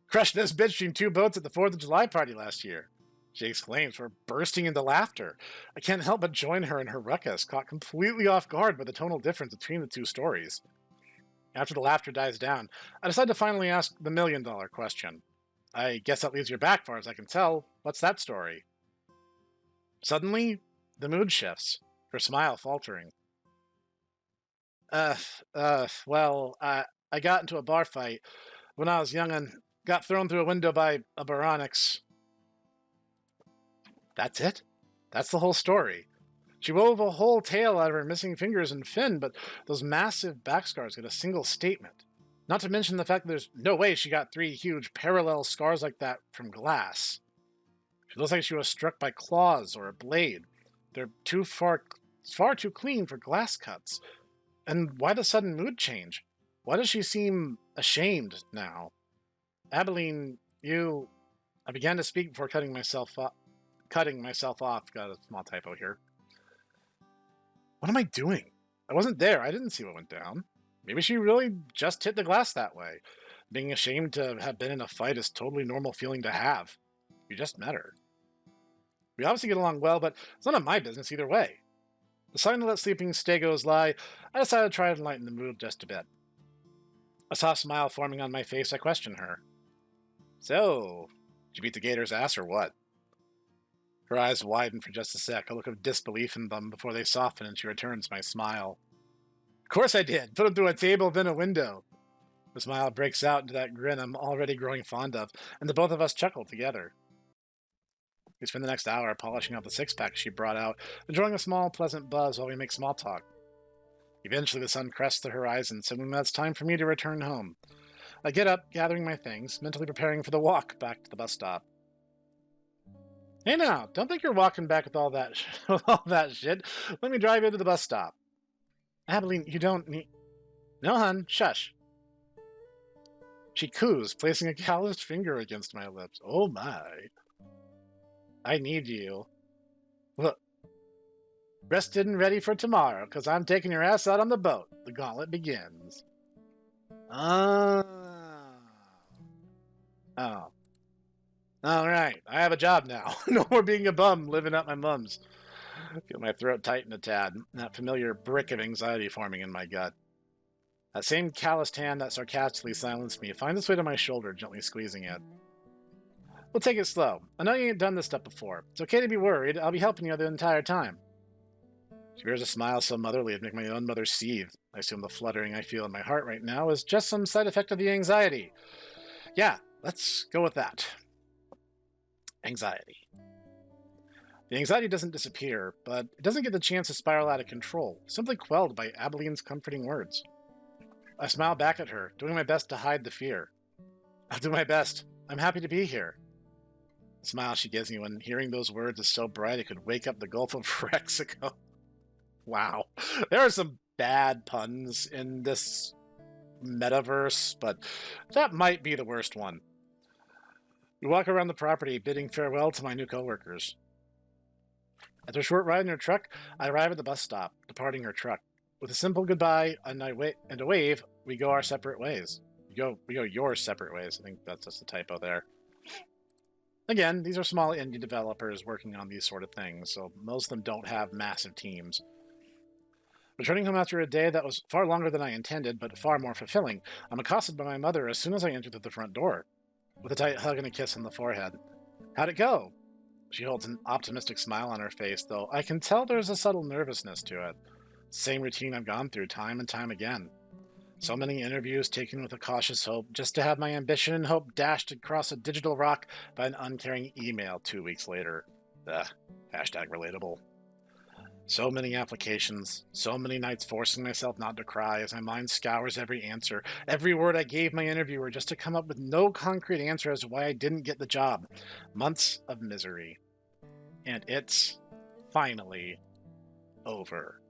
Crushed this bitch between 2 boats at the 4th of July party last year, she exclaims, for bursting into laughter. I can't help but join her in her ruckus, caught completely off guard by the tonal difference between the 2 stories. After the laughter dies down, I decide to finally ask the million-dollar question. I guess that leaves your back, far as I can tell. What's that story? Suddenly, the mood shifts, her smile faltering. I got into a bar fight when I was young and got thrown through a window by a Baronix. That's it? That's the whole story. She wove a whole tale out of her missing fingers and fin, but those massive back scars get a single statement. Not to mention the fact that there's no way she got 3 huge parallel scars like that from glass. She looks like she was struck by claws or a blade. They're far too clean for glass cuts. And why the sudden mood change? Why does she seem ashamed now? Abilene, you... I began to speak before cutting myself off. Got a small typo here. What am I doing? I wasn't there. I didn't see what went down. Maybe she really just hit the glass that way. Being ashamed to have been in a fight is a totally normal feeling to have. You just met her. We obviously get along well, but it's none of my business either way. Deciding to let sleeping stegos lie, I decided to try to lighten the mood just a bit. A soft smile forming on my face, I questioned her. So, did you beat the gator's ass or what? Her eyes widen for just a sec, a look of disbelief in them before they soften and she returns my smile. Of course I did. Put him through a table, then a window. The smile breaks out into that grin I'm already growing fond of, and the both of us chuckle together. We spend the next hour polishing out the 6-pack she brought out, enjoying a small, pleasant buzz while we make small talk. Eventually the sun crests the horizon, signaling that it's time for me to return home. I get up, gathering my things, mentally preparing for the walk back to the bus stop. Hey now, don't think you're walking back with all that shit. Let me drive you to the bus stop. Abilene, you don't need... No, hun, shush. She coos, placing a calloused finger against my lips. Oh my. I need you. Look, rested and ready for tomorrow, because I'm taking your ass out on the boat. The gauntlet begins. Ah. Oh. All right, I have a job now. No more being a bum living at my mum's. I feel my throat tighten a tad, that familiar brick of anxiety forming in my gut. That same calloused hand that sarcastically silenced me finds its way to my shoulder, gently squeezing it. We'll take it slow. I know you ain't done this stuff before. It's okay to be worried. I'll be helping you the entire time. She bears a smile so motherly it'd make my own mother seethe. I assume the fluttering I feel in my heart right now is just some side effect of the anxiety. Yeah, let's go with that. Anxiety. The anxiety doesn't disappear, but it doesn't get the chance to spiral out of control, simply quelled by Abilene's comforting words. I smile back at her, doing my best to hide the fear. I'll do my best. I'm happy to be here. The smile she gives me when hearing those words is so bright it could wake up the Gulf of Mexico. Wow. There are some bad puns in this metaverse, but that might be the worst one. We walk around the property, bidding farewell to my new coworkers. After a short ride in her truck, I arrive at the bus stop, departing her truck. With a simple goodbye and a wave, we go our separate ways. We go your separate ways. I think that's just a typo there. Again, these are small indie developers working on these sort of things, so most of them don't have massive teams. Returning home after a day that was far longer than I intended, but far more fulfilling, I'm accosted by my mother as soon as I enter through the front door, with a tight hug and a kiss on the forehead. How'd it go? She holds an optimistic smile on her face, though I can tell there's a subtle nervousness to it. Same routine I've gone through time and time again. So many interviews taken with a cautious hope, just to have my ambition and hope dashed across a digital rock by an uncaring email 2 weeks later. Ugh, hashtag relatable. So many applications, so many nights forcing myself not to cry as my mind scours every answer, every word I gave my interviewer just to come up with no concrete answer as to why I didn't get the job. Months of misery. And it's finally over.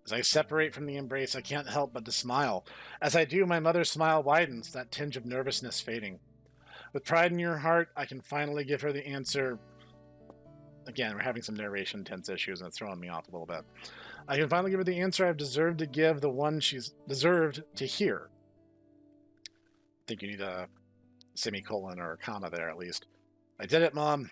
As I separate from the embrace, I can't help but to smile. As I do, my mother's smile widens, that tinge of nervousness fading. With pride in your heart, I can finally give her the answer. Again, we're having some narration tense issues, and it's throwing me off a little bit. I can finally give her the answer I've deserved to give, the one she's deserved to hear. I think you need a semicolon or a comma there, at least. I did it, Mom.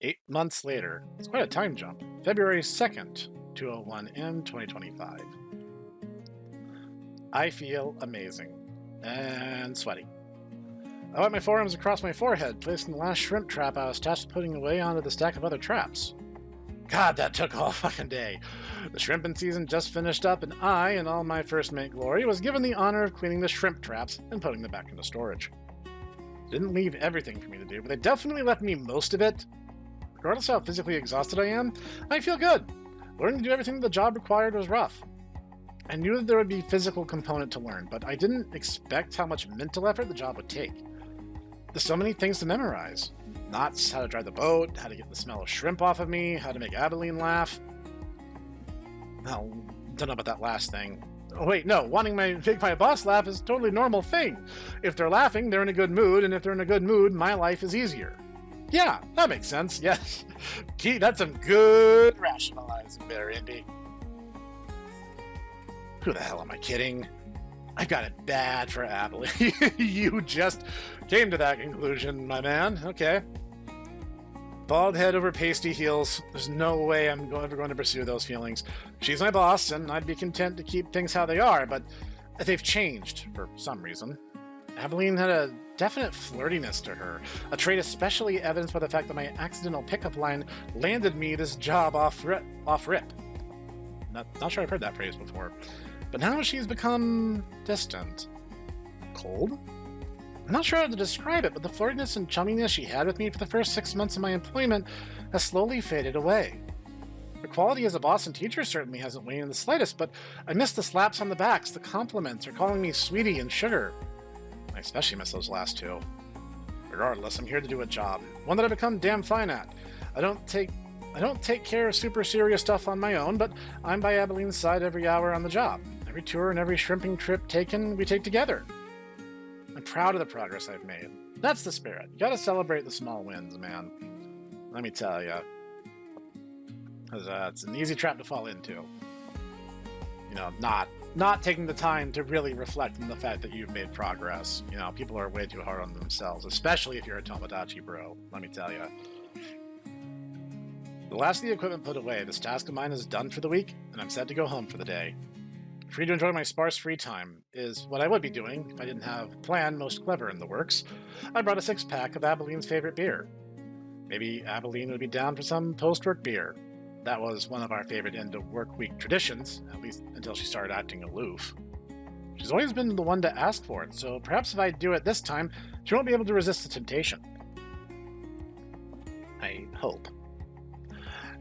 8 months later. It's quite a time jump. February 2nd, 2:01 in 2025. I feel amazing. And sweaty. I wipe my forearms across my forehead, placing the last shrimp trap I was tasked with putting away onto the stack of other traps. God, that took all fucking day. The shrimping season just finished up, and I, in all my first mate glory, was given the honor of cleaning the shrimp traps and putting them back into storage. Didn't leave everything for me to do, but they definitely left me most of it. Regardless of how physically exhausted I am, I feel good. Learning to do everything the job required was rough. I knew that there would be a physical component to learn, but I didn't expect how much mental effort the job would take. There's so many things to memorize. Knots, how to drive the boat, how to get the smell of shrimp off of me, how to make Abilene laugh. Well, don't know about that last thing. Oh wait, no, wanting to make my boss laugh is a totally normal thing. If they're laughing, they're in a good mood, and if they're in a good mood, my life is easier. Yeah, that makes sense, yes. Gee, that's some good rationalizing there, Indy. Who the hell am I kidding? I've got it bad for Abilene. You just came to that conclusion, my man. Okay. Bald head over pasty heels. There's no way I'm ever going to pursue those feelings. She's my boss, and I'd be content to keep things how they are, but they've changed for some reason. Abilene had a definite flirtiness to her, a trait especially evidenced by the fact that my accidental pickup line landed me this job off rip. Not sure I've heard that phrase before. But now she's become distant. Cold? I'm not sure how to describe it, but the flirtiness and chumminess she had with me for the first 6 months of my employment has slowly faded away. Her quality as a boss and teacher certainly hasn't waned in the slightest, but I miss the slaps on the backs, the compliments, her calling me sweetie and sugar. I especially miss those last two. Regardless, I'm here to do a job, one that I've become damn fine at. I I don't take care of super serious stuff on my own, but I'm by Abilene's side every hour on the job. Every tour and every shrimping trip taken, we take together. I'm proud of the progress I've made. That's the spirit. You gotta celebrate the small wins, man. Let me tell you. It's an easy trap to fall into. You know, not taking the time to really reflect on the fact that you've made progress. You know, people are way too hard on themselves, especially if you're a Tomodachi bro, let me tell you. The last of the equipment put away, this task of mine is done for the week, and I'm set to go home for the day. Free to enjoy my sparse free time is what I would be doing if I didn't have a plan most clever in the works. I brought a 6-pack of Abilene's favorite beer. Maybe Abilene would be down for some post-work beer. That was one of our favorite end-of-work week traditions, at least until she started acting aloof. She's always been the one to ask for it, so perhaps if I do it this time, she won't be able to resist the temptation. I hope.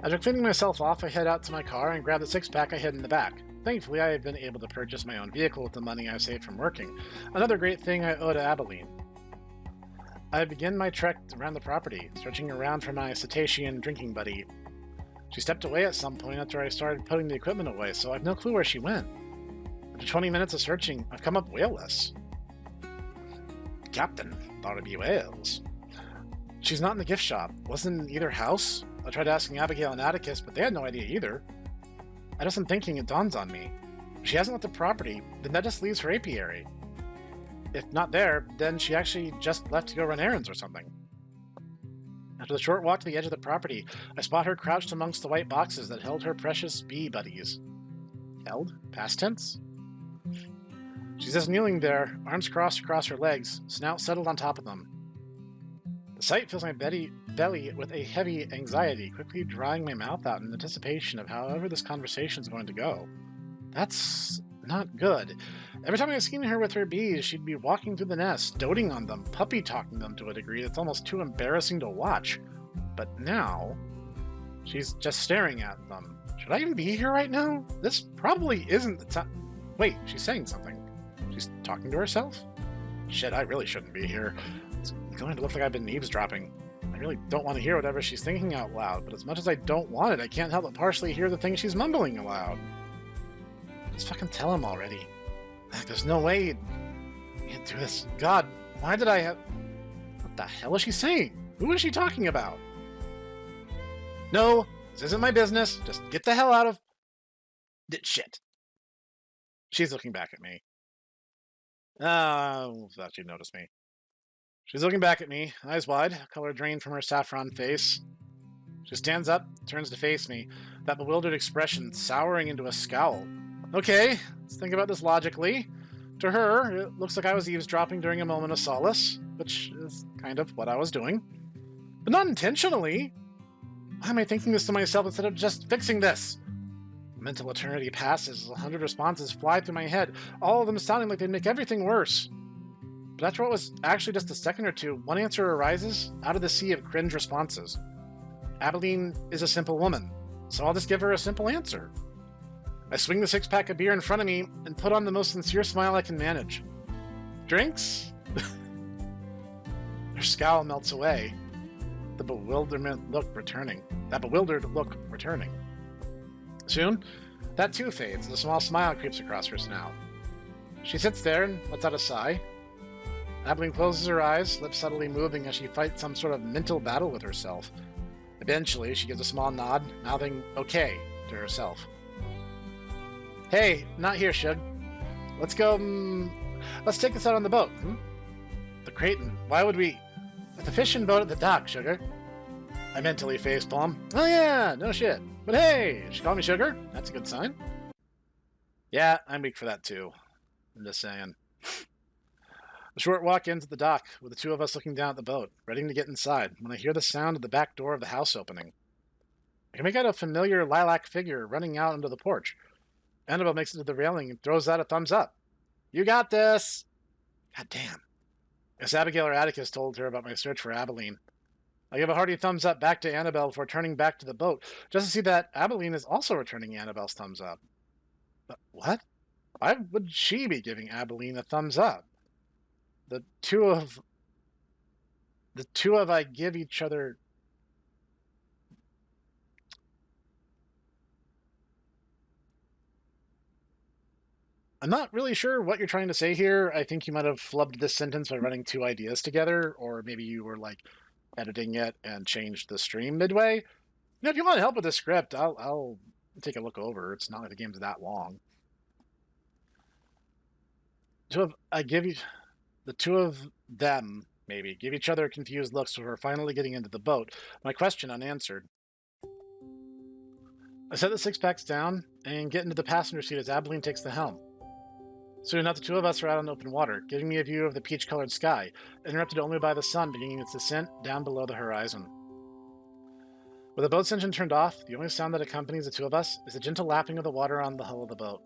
After cleaning myself off, I head out to my car and grab the 6-pack I hid in the back. Thankfully, I have been able to purchase my own vehicle with the money I saved from working. Another great thing I owe to Abilene. I begin my trek around the property, searching around for my cetacean drinking buddy. She stepped away at some point after I started putting the equipment away, so I have no clue where she went. After 20 minutes of searching, I've come up whaleless. Captain, thought it'd be whales. She's not in the gift shop. Wasn't in either house. I tried asking Abigail and Atticus, but they had no idea either. As I'm thinking, it dawns on me. If she hasn't left the property, then that just leaves her apiary. If not there, then she actually just left to go run errands or something. After the short walk to the edge of the property, I spot her crouched amongst the white boxes that held her precious bee buddies. Held? Past tense? She's just kneeling there, arms crossed across her legs, snout settled on top of them. The sight fills my belly with a heavy anxiety, quickly drying my mouth out in anticipation of however this conversation is going to go. That's not good. Every time I've seen her with her bees, she'd be walking through the nest, doting on them, puppy-talking them to a degree that's almost too embarrassing to watch. But now, she's just staring at them. Should I even be here right now? This probably isn't the time. Wait, she's saying something. She's talking to herself? Shit, I really shouldn't be here. It's going to look like I've been eavesdropping. I really don't want to hear whatever she's thinking out loud, but as much as I don't want it, I can't help but partially hear the things she's mumbling aloud. Just fucking tell him already. There's no way you can't do this. God, why did I have... What the hell is she saying? Who is she talking about? No, this isn't my business. Just get the hell out of... Shit. She's looking back at me. Thought she'd notice me. She's looking back at me, eyes wide, color drained from her saffron face. She stands up, turns to face me, that bewildered expression souring into a scowl. Okay, let's think about this logically. To her, it looks like I was eavesdropping during a moment of solace, which is kind of what I was doing. But not intentionally. Why am I thinking this to myself instead of just fixing this? A mental eternity passes, 100 responses fly through my head, all of them sounding like they'd make everything worse. But after what was actually just a second or two, one answer arises out of the sea of cringe responses. Abilene is a simple woman, so I'll just give her a simple answer. I swing the 6-pack of beer in front of me and put on the most sincere smile I can manage. Drinks? Her scowl melts away, the bewildered look returning. Soon, that too fades, and a small smile creeps across her snout. She sits there and lets out a sigh. Abilene closes her eyes, lips subtly moving as she fights some sort of mental battle with herself. Eventually, she gives a small nod, mouthing "okay" to herself. Hey, not here, Shug. Let's go, let's take this out on the boat, The Creighton. Why would we... With the fishing boat at the dock, Sugar. I mentally facepalm. Oh yeah, no shit. But hey, she called me Sugar? That's a good sign. Yeah, I'm weak for that too. I'm just saying. The short walk ends at the dock, with the two of us looking down at the boat, ready to get inside, when I hear the sound of the back door of the house opening. I can make out a familiar lilac figure running out onto the porch. Annabelle makes it to the railing and throws out a thumbs up. You got this! God damn. Guess Abigail or Atticus told her about my search for Abilene. I give a hearty thumbs up back to Annabelle before turning back to the boat, just to see that Abilene is also returning Annabelle's thumbs up. But what? Why would she be giving Abilene a thumbs up? The two of I give each other... I'm not really sure what you're trying to say here. I think you might have flubbed this sentence by running two ideas together, or maybe you were like editing it and changed the stream midway. If you want to help with the script, I'll take a look over. It's not like the game's that long. I give you the two of them maybe give each other confused looks before finally getting into the boat. My question unanswered. I set the six packs down and get into the passenger seat as Abilene takes the helm. Soon enough, the two of us are out on open water, giving me a view of the peach-colored sky, interrupted only by the sun beginning its descent down below the horizon. With the boat's engine turned off, the only sound that accompanies the two of us is the gentle lapping of the water on the hull of the boat.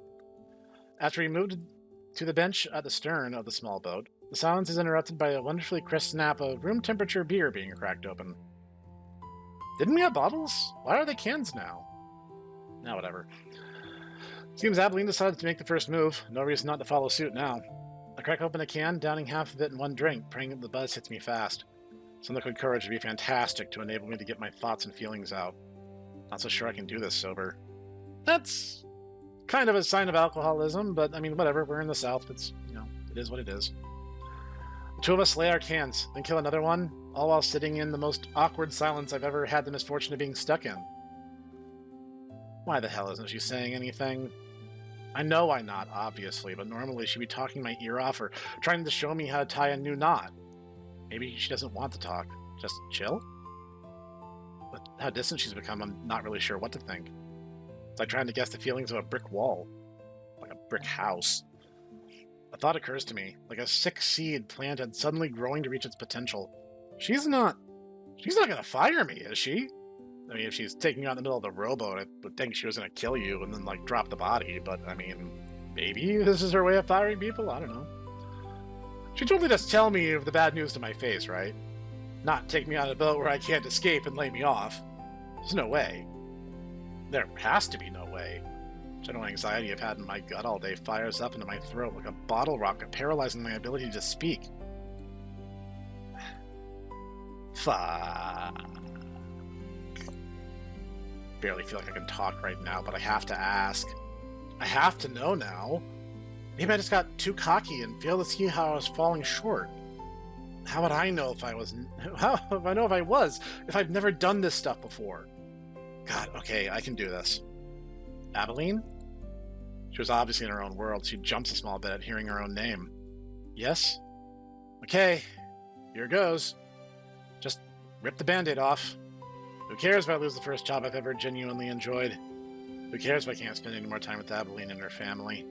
After we moved to the bench at the stern of the small boat, the silence is interrupted by a wonderfully crisp snap of room-temperature beer being cracked open. Didn't we have bottles? Why are they cans now? Now, whatever. Seems Abilene decided to make the first move. No reason not to follow suit now. I crack open a can, downing half of it in one drink, praying that the buzz hits me fast. Some liquid courage would be fantastic to enable me to get my thoughts and feelings out. Not so sure I can do this sober. That's kind of a sign of alcoholism, but I mean, whatever. We're in the South. It's, it is what it is. The two of us lay our cans, then kill another one, all while sitting in the most awkward silence I've ever had the misfortune of being stuck in. Why the hell isn't she saying anything? I know I'm not, obviously, but normally she'd be talking my ear off or trying to show me how to tie a new knot. Maybe she doesn't want to talk. Just chill? But how distant she's become, I'm not really sure what to think. It's like trying to guess the feelings of a brick wall. Like a brick house. A thought occurs to me, like a sick seed planted suddenly growing to reach its potential. She's not gonna fire me, is she? I mean, if she's taking you out in the middle of the rowboat, I would think she was gonna kill you and then, like, drop the body, but, I mean, maybe this is her way of firing people? I don't know. She totally just tell me of the bad news to my face, right? Not take me on a boat where I can't escape and lay me off. There's no way. There has to be no way. General anxiety I've had in my gut all day fires up into my throat like a bottle rocket, paralyzing my ability to speak. Fuck. Barely feel like I can talk right now, but I have to ask. I have to know now. Maybe I just got too cocky and failed to see how I was falling short. How would I know if I was? How would I know if I was? If I've never done this stuff before? God, okay, I can do this. Abilene? She was obviously in her own world. She jumps a small bit at hearing her own name. Yes? Okay, here goes. Just rip the band-aid off. Who cares if I lose the first job I've ever genuinely enjoyed? Who cares if I can't spend any more time with Abilene and her family?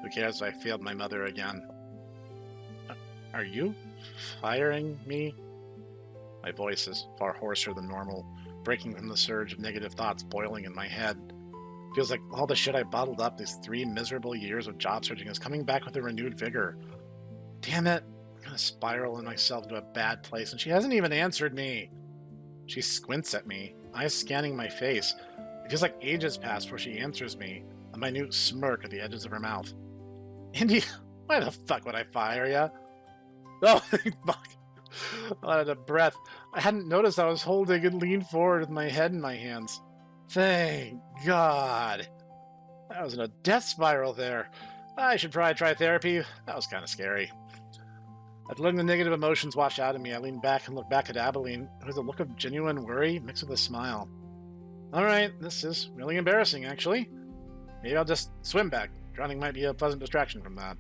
Who cares if I failed my mother again? Are you firing me? My voice is far hoarser than normal, breaking from the surge of negative thoughts boiling in my head. Feels like all the shit I bottled up these 3 miserable years of job searching is coming back with a renewed vigor. Damn it. I'm gonna spiral in myself into a bad place, and she hasn't even answered me. She squints at me, eyes scanning my face. It feels like ages pass before she answers me, a minute smirk at the edges of her mouth. Andy, why the fuck would I fire ya? Oh, fuck. I had a breath. I hadn't noticed I was holding and leaned forward with my head in my hands. Thank God. I was in a death spiral there. I should probably try therapy. That was kind of scary. After letting the negative emotions wash out of me, I leaned back and looked back at Abilene, who has a look of genuine worry mixed with a smile. Alright, this is really embarrassing, actually. Maybe I'll just swim back. Drowning might be a pleasant distraction from that.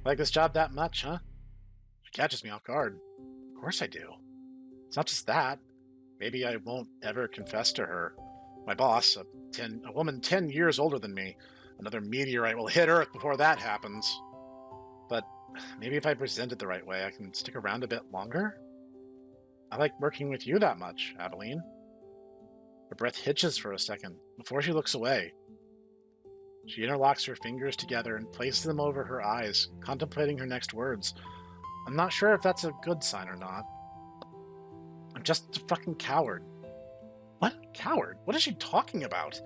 Like this job that much, huh? She catches me off guard. Of course I do. It's not just that. Maybe I won't ever confess to her. My boss, a woman 10 years older than me, another meteorite will hit Earth before that happens. But maybe if I present it the right way, I can stick around a bit longer? I like working with you that much, Abilene. Her breath hitches for a second, before she looks away. She interlocks her fingers together and places them over her eyes, contemplating her next words. I'm not sure if that's a good sign or not. I'm just a fucking coward. What? Coward? What is she talking about?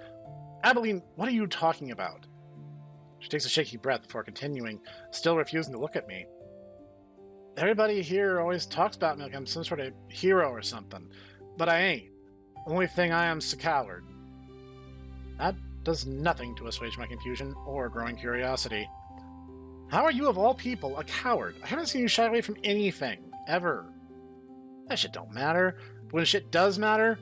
Abilene, what are you talking about? She takes a shaky breath before continuing, still refusing to look at me. Everybody here always talks about me like I'm some sort of hero or something, but I ain't. The only thing I am's a coward. That does nothing to assuage my confusion or growing curiosity. How are you, of all people, a coward? I haven't seen you shy away from anything, ever. That shit don't matter. But when shit does matter,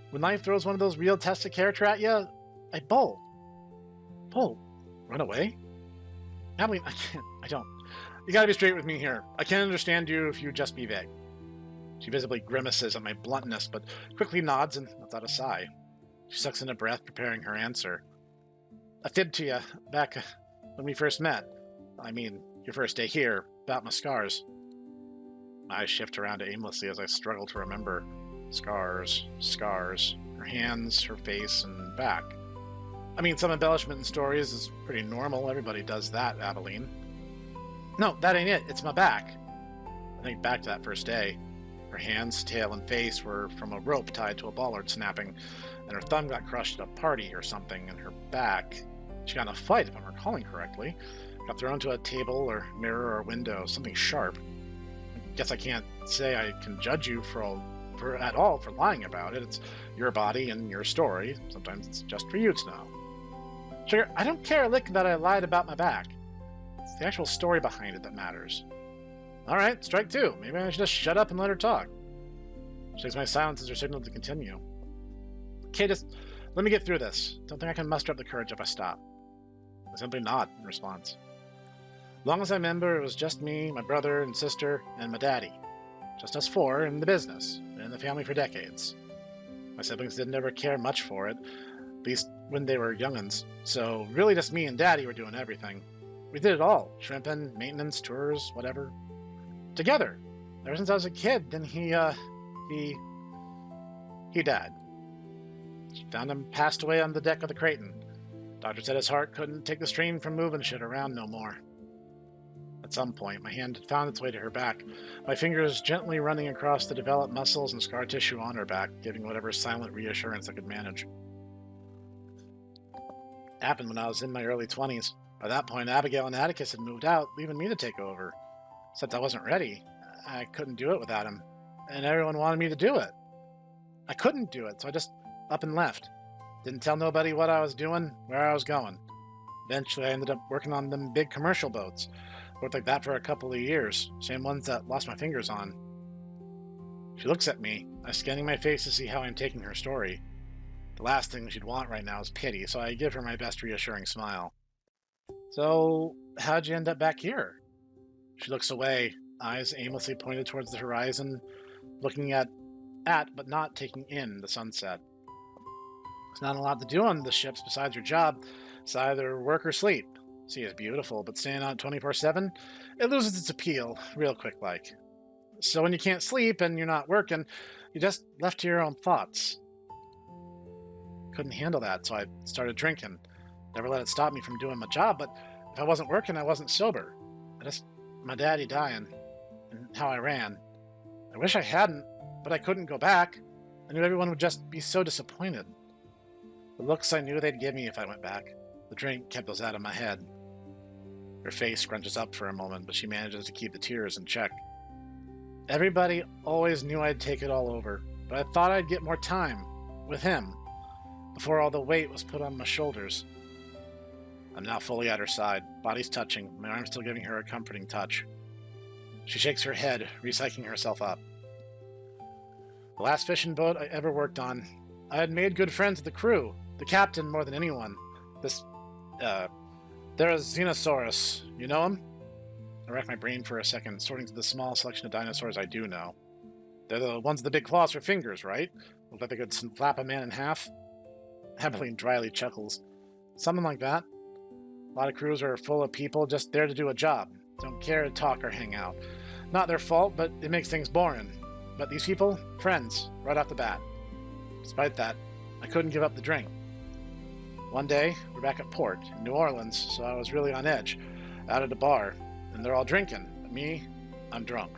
when life throws one of those real tests of character at you, I bolt. Bolt? Run away? Abilene, I don't. You gotta be straight with me here. I can't understand you if you just be vague. She visibly grimaces at my bluntness, but quickly nods and lets out a sigh. She sucks in a breath, preparing her answer. I fibbed to you back when we first met. I mean, your first day here, about my scars. My eyes shift around aimlessly as I struggle to remember. Scars. Her hands, her face, and back. I mean, some embellishment in stories is pretty normal. Everybody does that, Abilene. No, that ain't it. It's my back. I think back to that first day. Her hands, tail, and face were from a rope tied to a bollard snapping, and her thumb got crushed at a party or something, and her back... She got in a fight, if I'm recalling correctly. Got thrown to a table or mirror or window, something sharp. I guess I can't say I can judge you at all for lying about it. It's your body and your story. Sometimes it's just for you to know. Sugar, I don't care a lick that I lied about my back. It's the actual story behind it that matters. All right, strike two. Maybe I should just shut up and let her talk. She takes my silence as her signal to continue. Okay, just let me get through this. Don't think I can muster up the courage if I stop. I simply nod in response. Long as I remember, it was just me, my brother and sister, and my daddy. Just us four in the business, and in the family for decades. My siblings didn't ever care much for it, at least when they were young'uns, so really just me and daddy were doing everything. We did it all, shrimping, maintenance, tours, whatever. Together. Ever since I was a kid, then he died. Found him passed away on the deck of the Creighton. Doctor said his heart couldn't take the strain from moving shit around no more. At some point, my hand had found its way to her back, my fingers gently running across the developed muscles and scar tissue on her back, giving whatever silent reassurance I could manage. It happened when I was in my early 20s. By that point, Abigail and Atticus had moved out, leaving me to take over. Except I wasn't ready. I couldn't do it without him, and everyone wanted me to do it. I couldn't do it, so I just up and left. Didn't tell nobody what I was doing, where I was going. Eventually, I ended up working on them big commercial boats. Worked like that for a couple of years, same ones that lost my fingers on. She looks at me, I scanning my face to see how I'm taking her story. The last thing she'd want right now is pity, so I give her my best reassuring smile. So, how'd you end up back here? She looks away, eyes aimlessly pointed towards the horizon, looking at but not taking in the sunset. There's not a lot to do on the ships besides your job. It's either work or sleep. Sea is beautiful, but staying on it 24/7, it loses its appeal real quick like. So when you can't sleep and you're not working, you're just left to your own thoughts. Couldn't handle that, so I started drinking. Never let it stop me from doing my job, but if I wasn't working, I wasn't sober. My daddy dying, and how I ran. I wish I hadn't, but I couldn't go back. I knew everyone would just be so disappointed. The looks I knew they'd give me if I went back. The drink kept those out of my head. Her face scrunches up for a moment, but she manages to keep the tears in check. Everybody always knew I'd take it all over, but I thought I'd get more time with him before all the weight was put on my shoulders. I'm now fully at her side, bodies touching, my arm still giving her a comforting touch. She shakes her head, recycling herself up. The last fishing boat I ever worked on, I had made good friends with the crew, the captain more than anyone. Therizinosaurus, you know him? I rack my brain for a second, sorting through the small selection of dinosaurs I do know. They're the ones with the big claws for fingers, right? Look like they could slap a man in half. Abilene dryly chuckles. Something like that. A lot of crews are full of people just there to do a job. Don't care to talk or hang out. Not their fault, but it makes things boring. But these people, friends, right off the bat. Despite that, I couldn't give up the drink. One day, we're back at port in New Orleans, so I was really on edge, out at a bar, and they're all drinking. But me, I'm drunk.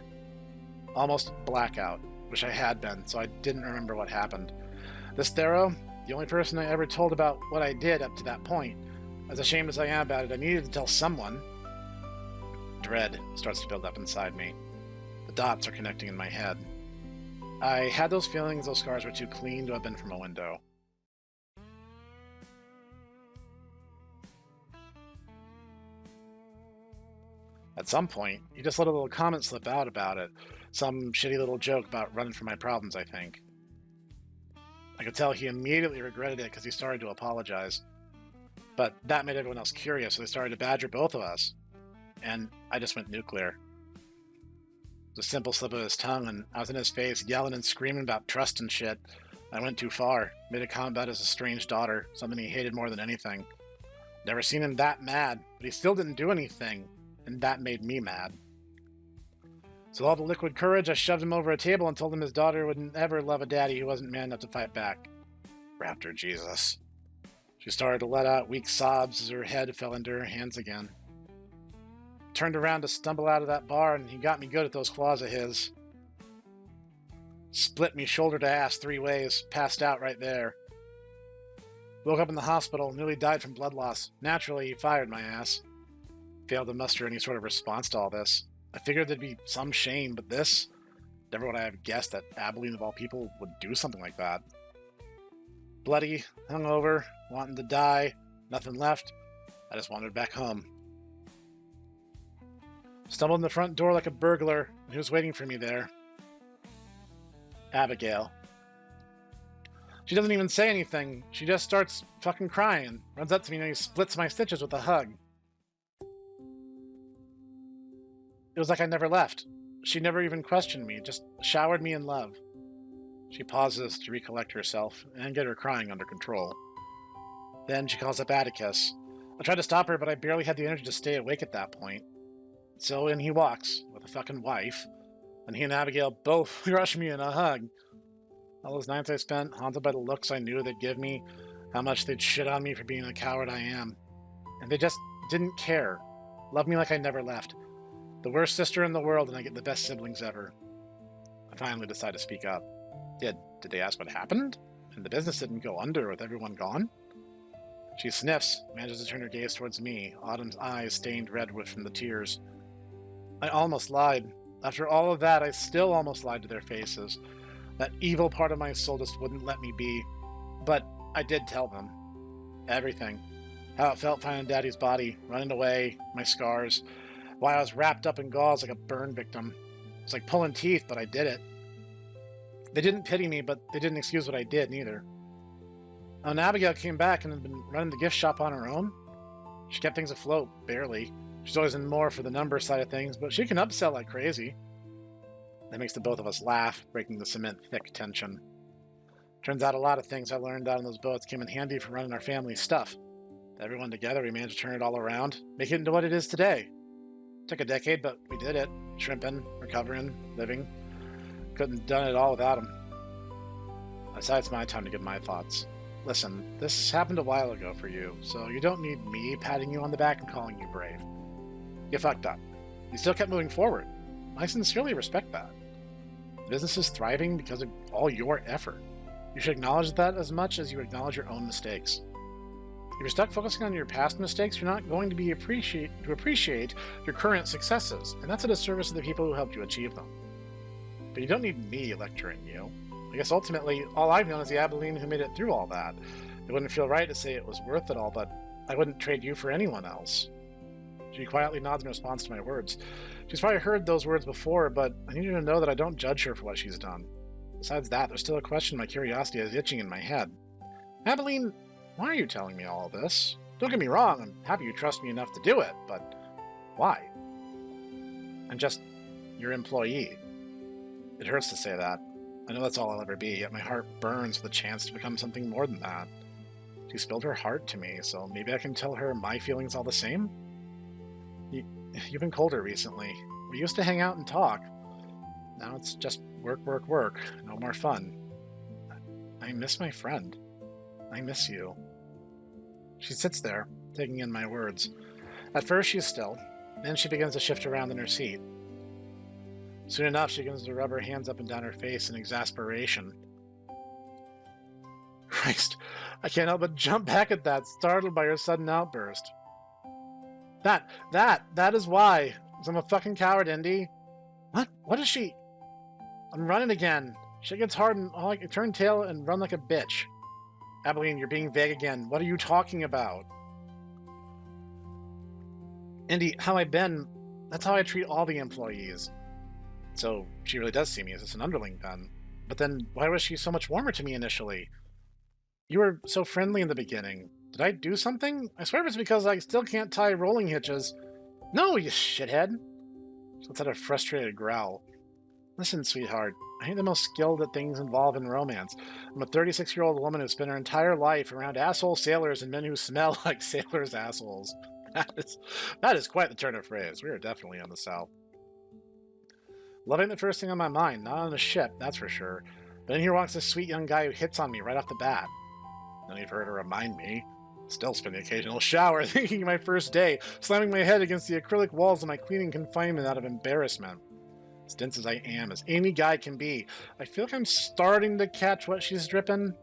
Almost blackout. Wish I had been, so I didn't remember what happened. This Thero, the only person I ever told about what I did up to that point. As ashamed as I am about it, I needed to tell someone. Dread starts to build up inside me. The dots are connecting in my head. I had those feelings those scars were too clean to have been from a window. At some point, he just let a little comment slip out about it. Some shitty little joke about running from my problems, I think. I could tell he immediately regretted it because he started to apologize. But that made everyone else curious, so they started to badger both of us. And I just went nuclear. It was a simple slip of his tongue, and I was in his face yelling and screaming about trust and shit. I went too far. Made a comment about his estranged daughter, something he hated more than anything. Never seen him that mad, but he still didn't do anything, and that made me mad. So with all the liquid courage, I shoved him over a table and told him his daughter would never love a daddy who wasn't man enough to fight back. Raptor Jesus. She started to let out weak sobs as her head fell into her hands again. Turned around to stumble out of that bar, and he got me good at those claws of his. Split me shoulder to ass 3 ways, passed out right there. Woke up in the hospital, nearly died from blood loss. Naturally, he fired my ass. Failed to muster any sort of response to all this. I figured there'd be some shame, but this? Never would I have guessed that Abilene, of all people, would do something like that. Bloody, hungover, wanting to die, nothing left. I just wandered back home. Stumbled in the front door like a burglar, and who was waiting for me there? Abigail. She doesn't even say anything. She just starts fucking crying. Runs up to me and he splits my stitches with a hug. It was like I never left. She never even questioned me, just showered me in love. She pauses to recollect herself and get her crying under control. Then she calls up Atticus. I tried to stop her, but I barely had the energy to stay awake at that point. So in he walks, with a fucking wife, and he and Abigail both rush me in a hug. All those nights I spent, haunted by the looks I knew they'd give me, how much they'd shit on me for being the coward I am. And they just didn't care. Loved me like I never left. The worst sister in the world, and I get the best siblings ever. I finally decide to speak up. Did they ask what happened? And the business didn't go under with everyone gone? She sniffs, manages to turn her gaze towards me, Autumn's eyes stained red from the tears. I almost lied. After all of that, I still almost lied to their faces. That evil part of my soul just wouldn't let me be. But I did tell them. Everything. How it felt finding Daddy's body, running away, my scars, why I was wrapped up in gauze like a burn victim. It was like pulling teeth, but I did it. They didn't pity me, but they didn't excuse what I did, neither. When Abigail came back and had been running the gift shop on her own, she kept things afloat, barely. She's always in more for the number side of things, but she can upsell like crazy. That makes the both of us laugh, breaking the cement-thick tension. Turns out a lot of things I learned out on those boats came in handy for running our family stuff. Everyone together, we managed to turn it all around, make it into what it is today. Took a decade, but we did it. Shrimping, recovering, living. Couldn't have done it all without him. Besides, it's my time to give my thoughts. Listen, this happened a while ago for you, so you don't need me patting you on the back and calling you brave. You fucked up. You still kept moving forward. I sincerely respect that. The business is thriving because of all your effort. You should acknowledge that as much as you acknowledge your own mistakes. If you're stuck focusing on your past mistakes, you're not going to appreciate your current successes, and that's a disservice to the people who helped you achieve them. But you don't need me lecturing you. I guess ultimately, all I've known is the Abilene who made it through all that. It wouldn't feel right to say it was worth it all, but I wouldn't trade you for anyone else. She quietly nods in response to my words. She's probably heard those words before, but I need her to know that I don't judge her for what she's done. Besides that, there's still a question my curiosity is itching in my head. Abilene, why are you telling me all this? Don't get me wrong, I'm happy you trust me enough to do it, but why? I'm just your employee. It hurts to say that. I know that's all I'll ever be, yet my heart burns with the chance to become something more than that. She spilled her heart to me, so maybe I can tell her my feelings all the same? You've been colder recently. We used to hang out and talk. Now it's just work, work, work. No more fun. I miss my friend. I miss you. She sits there, taking in my words. At first she's still, then she begins to shift around in her seat. Soon enough, she begins to rub her hands up and down her face in exasperation. Christ, I can't help but jump back at that, startled by her sudden outburst. That is why. 'Cause I'm a fucking coward, Indy. What? What is she? I'm running again. Shit gets hard and all I can turn tail and run like a bitch. Abilene, you're being vague again. What are you talking about? Indy, how I been? That's how I treat all the employees. So she really does see me as just an underling then. But then why was she so much warmer to me initially? You were so friendly in the beginning. Did I do something? I swear it's because I still can't tie rolling hitches. No, you shithead. She lets out a frustrated growl. Listen, sweetheart, I ain't the most skilled at things involved in romance. I'm a 36-year-old woman who spent her entire life around asshole sailors and men who smell like sailors' assholes. That is quite the turn of phrase. We are definitely on the south. Love ain't the first thing on my mind, not on a ship, that's for sure. But in here walks this sweet young guy who hits on me right off the bat. None of her to remind me. Still spend the occasional shower, thinking of my first day, slamming my head against the acrylic walls of my cleaning confinement out of embarrassment. As dense as I am, as any guy can be, I feel like I'm starting to catch what she's dripping.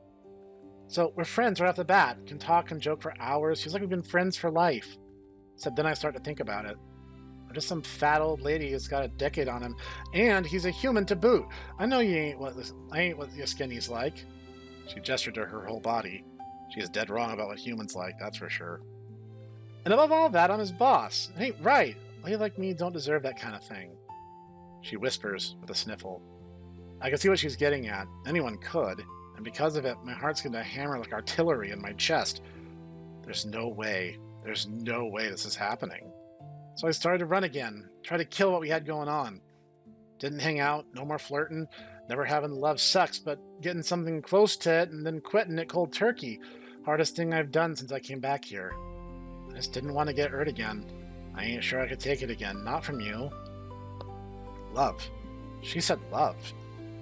So we're friends right off the bat, can talk and joke for hours, feels like we've been friends for life. Except then I start to think about it. I'm just some fat old lady who's got a decade on him, and he's a human to boot. I know you ain't what your skinny's like. She gestured to her whole body. She is dead wrong about what humans like, that's for sure. And above all that, I'm his boss. It ain't right. Lady like me don't deserve that kind of thing. She whispers with a sniffle. I can see what she's getting at. Anyone could. And because of it, my heart's going to hammer like artillery in my chest. There's no way this is happening. So I started to run again, try to kill what we had going on. Didn't hang out, no more flirting, never having love sucks, but getting something close to it and then quitting it cold turkey. Hardest thing I've done since I came back here. I just didn't want to get hurt again. I ain't sure I could take it again, not from you. Love. She said love.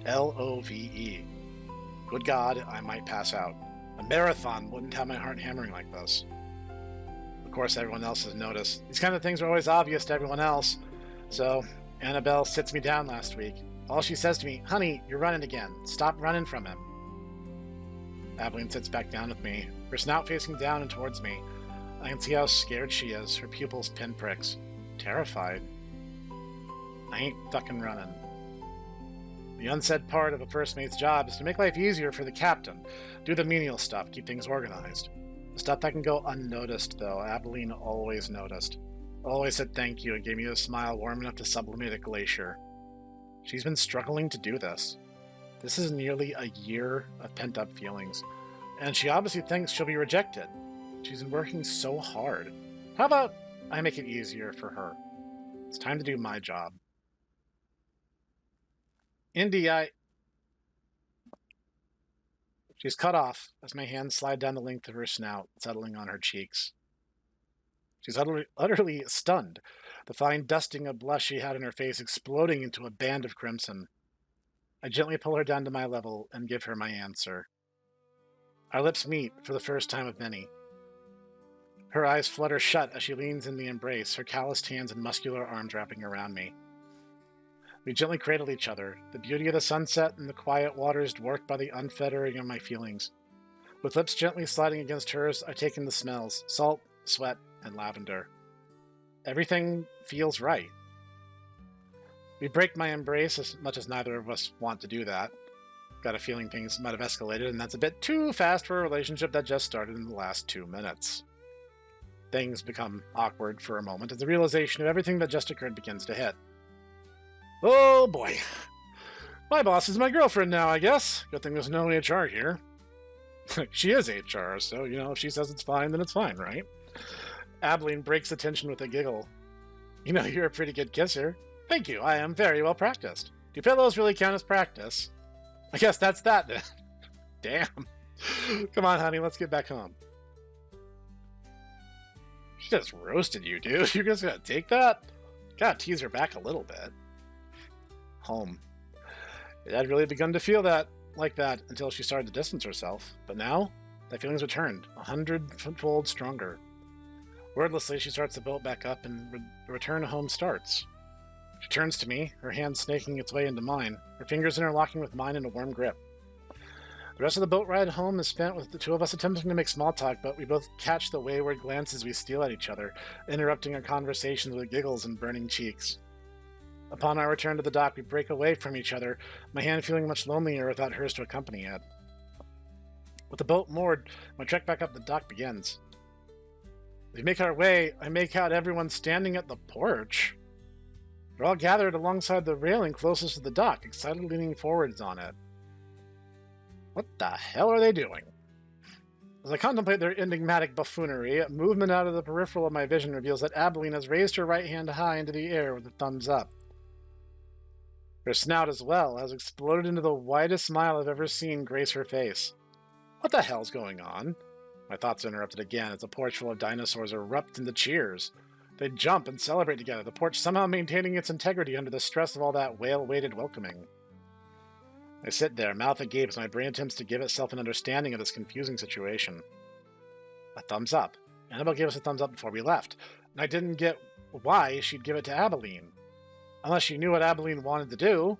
L-O-V-E. Good God, I might pass out. A marathon wouldn't have my heart hammering like this. Of course, everyone else has noticed. These kind of things are always obvious to everyone else. So, Annabelle sits me down last week. All she says to me, honey, you're running again. Stop running from him. Abilene sits back down with me, her snout facing down and towards me. I can see how scared she is, her pupils pinpricks. Terrified. I ain't fucking running. The unsaid part of a first mate's job is to make life easier for the captain, do the menial stuff, keep things organized. The stuff that can go unnoticed, though, Abilene always noticed. Always said thank you and gave me a smile warm enough to sublimate a glacier. She's been struggling to do this. This is nearly a year of pent-up feelings, and she obviously thinks she'll be rejected. She's been working so hard. How about I make it easier for her? It's time to do my job. Indy, She's cut off as my hands slide down the length of her snout, settling on her cheeks. She's utterly stunned, the fine dusting of blush she had in her face exploding into a band of crimson. I gently pull her down to my level and give her my answer. Our lips meet for the first time of many. Her eyes flutter shut as she leans in the embrace, her calloused hands and muscular arms wrapping around me. We gently cradle each other, the beauty of the sunset and the quiet waters dwarfed by the unfettering of my feelings. With lips gently sliding against hers, I take in the smells, salt, sweat, and lavender. Everything feels right. We break my embrace as much as neither of us want to do that. Got a feeling things might have escalated, and that's a bit too fast for a relationship that just started in the last 2 minutes. Things become awkward for a moment as the realization of everything that just occurred begins to hit. Oh boy. My boss is my girlfriend now, I guess. Good thing there's no HR here. She is HR, so, if she says it's fine, then it's fine, right? Abilene breaks the tension with a giggle. You're a pretty good kisser. Thank you, I am very well practiced. Do pillows really count as practice? I guess that's that then. Damn. Come on, honey, let's get back home. She just roasted you, dude. You're just gonna take that? Gotta tease her back a little bit. Home. It had really begun to feel like that until she started to distance herself, but now that feeling's returned, 100-fold stronger. Wordlessly, she starts the boat back up and the return home starts. She turns to me, her hand snaking its way into mine, her fingers interlocking with mine in a warm grip. The rest of the boat ride home is spent with the two of us attempting to make small talk, but we both catch the wayward glances we steal at each other, interrupting our conversations with giggles and burning cheeks. Upon our return to the dock, we break away from each other, my hand feeling much lonelier without hers to accompany it. With the boat moored, my trek back up the dock begins. We make our way, I make out everyone standing at the porch. They're all gathered alongside the railing closest to the dock, excitedly leaning forwards on it. What the hell are they doing? As I contemplate their enigmatic buffoonery, a movement out of the peripheral of my vision reveals that Abilene has raised her right hand high into the air with a thumbs up. Her snout as well has exploded into the widest smile I've ever seen grace her face. What the hell's going on? My thoughts are interrupted again as a porch full of dinosaurs erupt into cheers. They jump and celebrate together, the porch somehow maintaining its integrity under the stress of all that whale-weighted welcoming. I sit there, mouth agape, as my brain attempts to give itself an understanding of this confusing situation. A thumbs up. Annabelle gave us a thumbs up before we left, and I didn't get why she'd give it to Abilene. Unless she knew what Abilene wanted to do,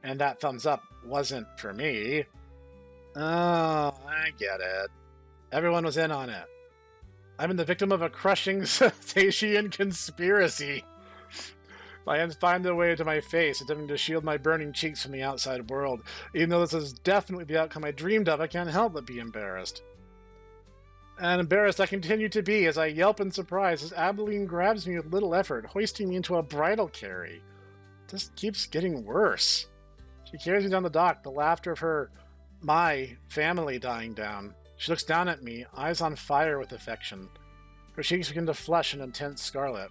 and that thumbs up wasn't for me. Oh, I get it. Everyone was in on it. I've been the victim of a crushing cetacean conspiracy. My hands find their way to my face, attempting to shield my burning cheeks from the outside world. Even though this is definitely the outcome I dreamed of, I can't help but be embarrassed. And embarrassed I continue to be as I yelp in surprise as Abilene grabs me with little effort, hoisting me into a bridal carry. It just keeps getting worse. She carries me down the dock, the laughter of my family dying down. She looks down at me, eyes on fire with affection. Her cheeks begin to flush an intense scarlet.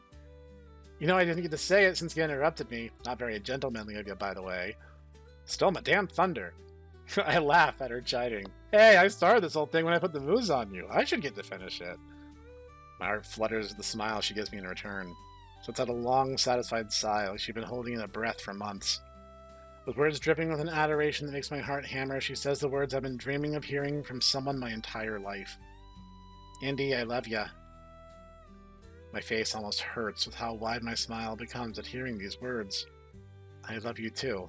You know, I didn't get to say it since you interrupted me. Not very gentlemanly of you, by the way. Stole my damn thunder. I laugh at her chiding. Hey, I started this whole thing when I put the moves on you. I should get to finish it. My heart flutters with the smile she gives me in return. So it's out a long, satisfied sigh, like she'd been holding in a breath for months. With words dripping with an adoration that makes my heart hammer, she says the words I've been dreaming of hearing from someone my entire life. Indy, I love ya. My face almost hurts with how wide my smile becomes at hearing these words. I love you too.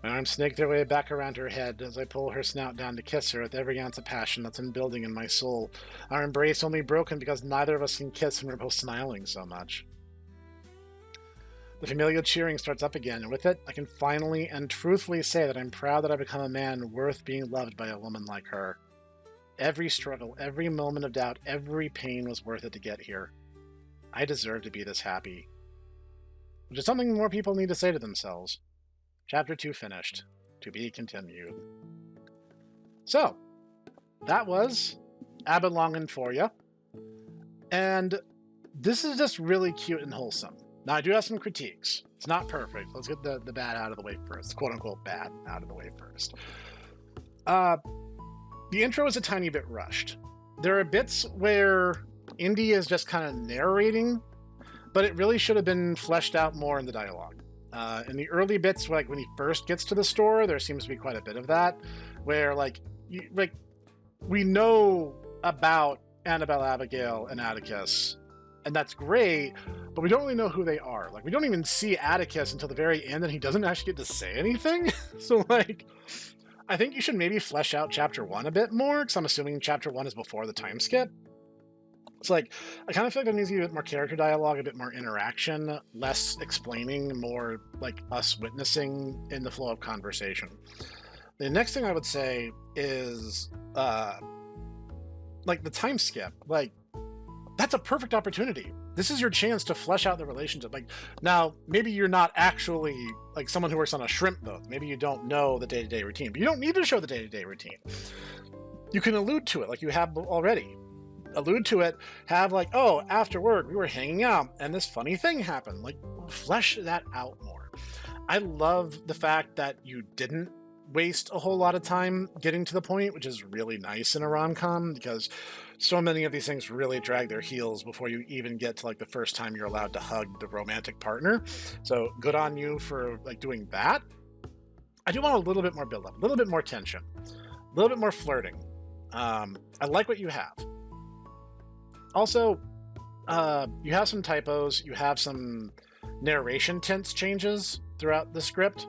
My arms snake their way back around her head as I pull her snout down to kiss her with every ounce of passion that's been building in my soul, our embrace only broken because neither of us can kiss when we're both smiling so much. The familial cheering starts up again, and with it, I can finally and truthfully say that I'm proud that I've become a man worth being loved by a woman like her. Every struggle, every moment of doubt, every pain was worth it to get here. I deserve to be this happy. Which is something more people need to say to themselves. Chapter 2 finished. To be continued. So, that was Abilongin for you. And this is just really cute and wholesome. Now, I do have some critiques. It's not perfect. Let's get the bad out of the way first. Quote-unquote bad out of the way first. The intro is a tiny bit rushed. There are bits where Indy is just kind of narrating, but it really should have been fleshed out more in the dialogue. In the early bits, like when he first gets to the store, there seems to be quite a bit of that, where we know about Annabelle, Abigail, and Atticus, and that's great, but we don't really know who they are. Like, we don't even see Atticus until the very end, and he doesn't actually get to say anything. So, I think you should maybe flesh out Chapter 1 a bit more, because I'm assuming Chapter 1 is before the time skip. It's I kind of feel like there needs to be a bit more character dialogue, a bit more interaction, less explaining, more like us witnessing in the flow of conversation. The next thing I would say is, the time skip. That's a perfect opportunity. This is your chance to flesh out the relationship. Now, maybe you're not actually someone who works on a shrimp boat. Maybe you don't know the day-to-day routine, but you don't need to show the day-to-day routine. You can allude to it like you have already. Allude to it, have oh, after work we were hanging out and this funny thing happened. Flesh that out more. I love the fact that you didn't waste a whole lot of time getting to the point, which is really nice in a rom-com, because so many of these things really drag their heels before you even get to the first time you're allowed to hug the romantic partner. So good on you for doing that. I do want a little bit more build-up, a little bit more tension, a little bit more flirting. I like what you have. Also, you have some typos, you have some narration tense changes throughout the script.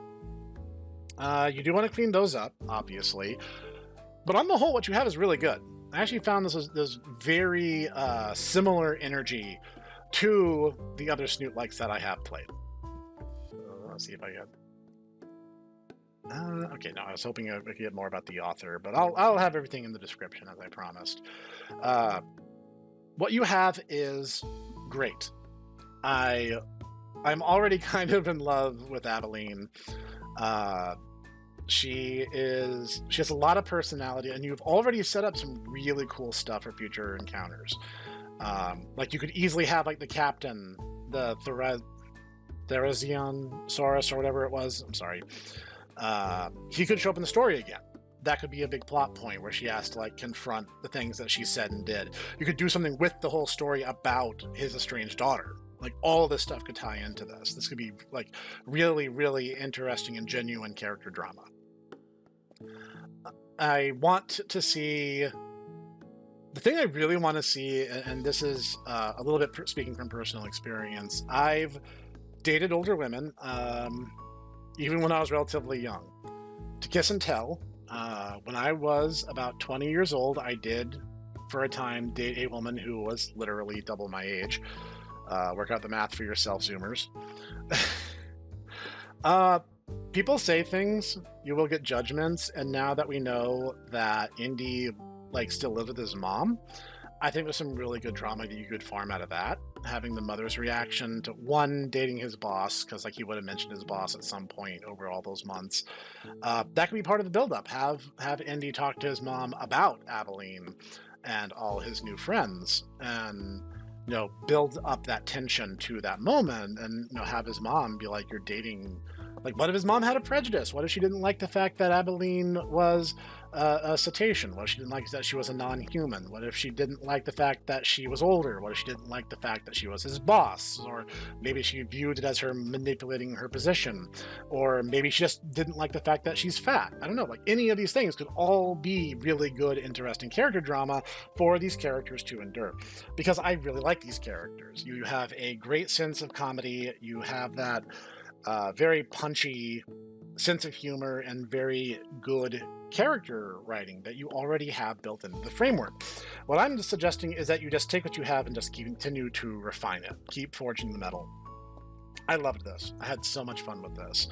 You do want to clean those up, obviously. But on the whole, what you have is really good. I actually found this very similar energy to the other Snoot likes that I have played. Let's see if I get... okay, no, I was hoping I could get more about the author, but I'll have everything in the description, as I promised. What you have is great. I I'm already kind of in love with Abilene. Uh, she has a lot of personality, and you've already set up some really cool stuff for future encounters. Like you could easily have like the captain, the Therazion Saurus or whatever it was. I'm sorry. He could show up in the story again. That could be a big plot point where she has to like confront the things that she said and did. You could do something with the whole story about his estranged daughter. Like all of this stuff could tie into this. This could be like really, really interesting and genuine character drama. I want to see the thing I really want to see, and this is a little bit speaking from personal experience. I've dated older women, even when I was relatively young. To kiss and tell, when I was about 20 years old, I did, for a time, date a woman who was literally double my age. Work out the math for yourself, Zoomers. People say things, you will get judgments, and now that we know that Indy like still lives with his mom, I think there's some really good drama that you could farm out of that. Having the mother's reaction to one dating his boss, because like he would have mentioned his boss at some point over all those months. That could be part of the buildup. Have Indy talk to his mom about Abilene and all his new friends, and build up that tension to that moment, and have his mom be like, you're dating. Like, what if his mom had a prejudice? What if she didn't like the fact that Abilene was a cetacean? What if she didn't like that she was a non-human? What if she didn't like the fact that she was older? What if she didn't like the fact that she was his boss? Or maybe she viewed it as her manipulating her position. Or maybe she just didn't like the fact that she's fat. I don't know. Like, any of these things could all be really good, interesting character drama for these characters to endure. Because I really like these characters. You have a great sense of comedy. You have that very punchy sense of humor and very good character writing that you already have built into the framework. What I'm just suggesting is that you just take what you have and just continue to refine it. Keep forging the metal. I loved this. I had so much fun with this.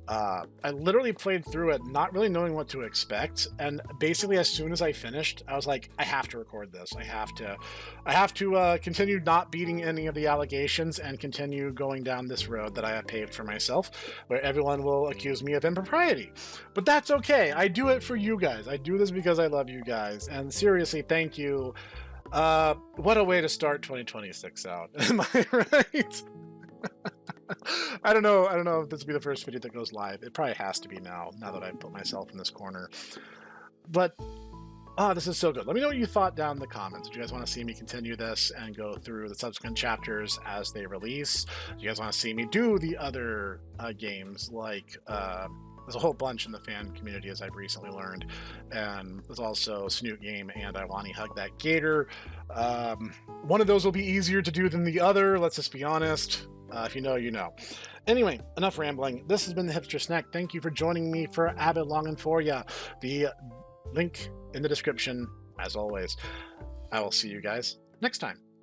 I literally played through it not really knowing what to expect, and basically as soon as I finished, I was like, I have to record this. I have to continue not beating any of the allegations and continue going down this road that I have paved for myself, where everyone will accuse me of impropriety. But that's okay. I do it for you guys. I do this because I love you guys, and seriously, thank you. What a way to start 2026 out. Am I right? I don't know if this will be the first video that goes live. It probably has to be now that I've put myself in this corner. But this is so good. Let me know what you thought down in the comments. Do you guys want to see me continue this and go through the subsequent chapters as they release? Do you guys want to see me do the other games? Like there's a whole bunch in the fan community, as I've recently learned, and there's also Snoot Game and I Want to Hug That Gator. One of those will be easier to do than the other, let's just be honest. If you know, you know. Anyway, enough rambling. This has been the Hipster Snek. Thank you for joining me for Abilongin for ya. The link in the description, as always. I will see you guys next time.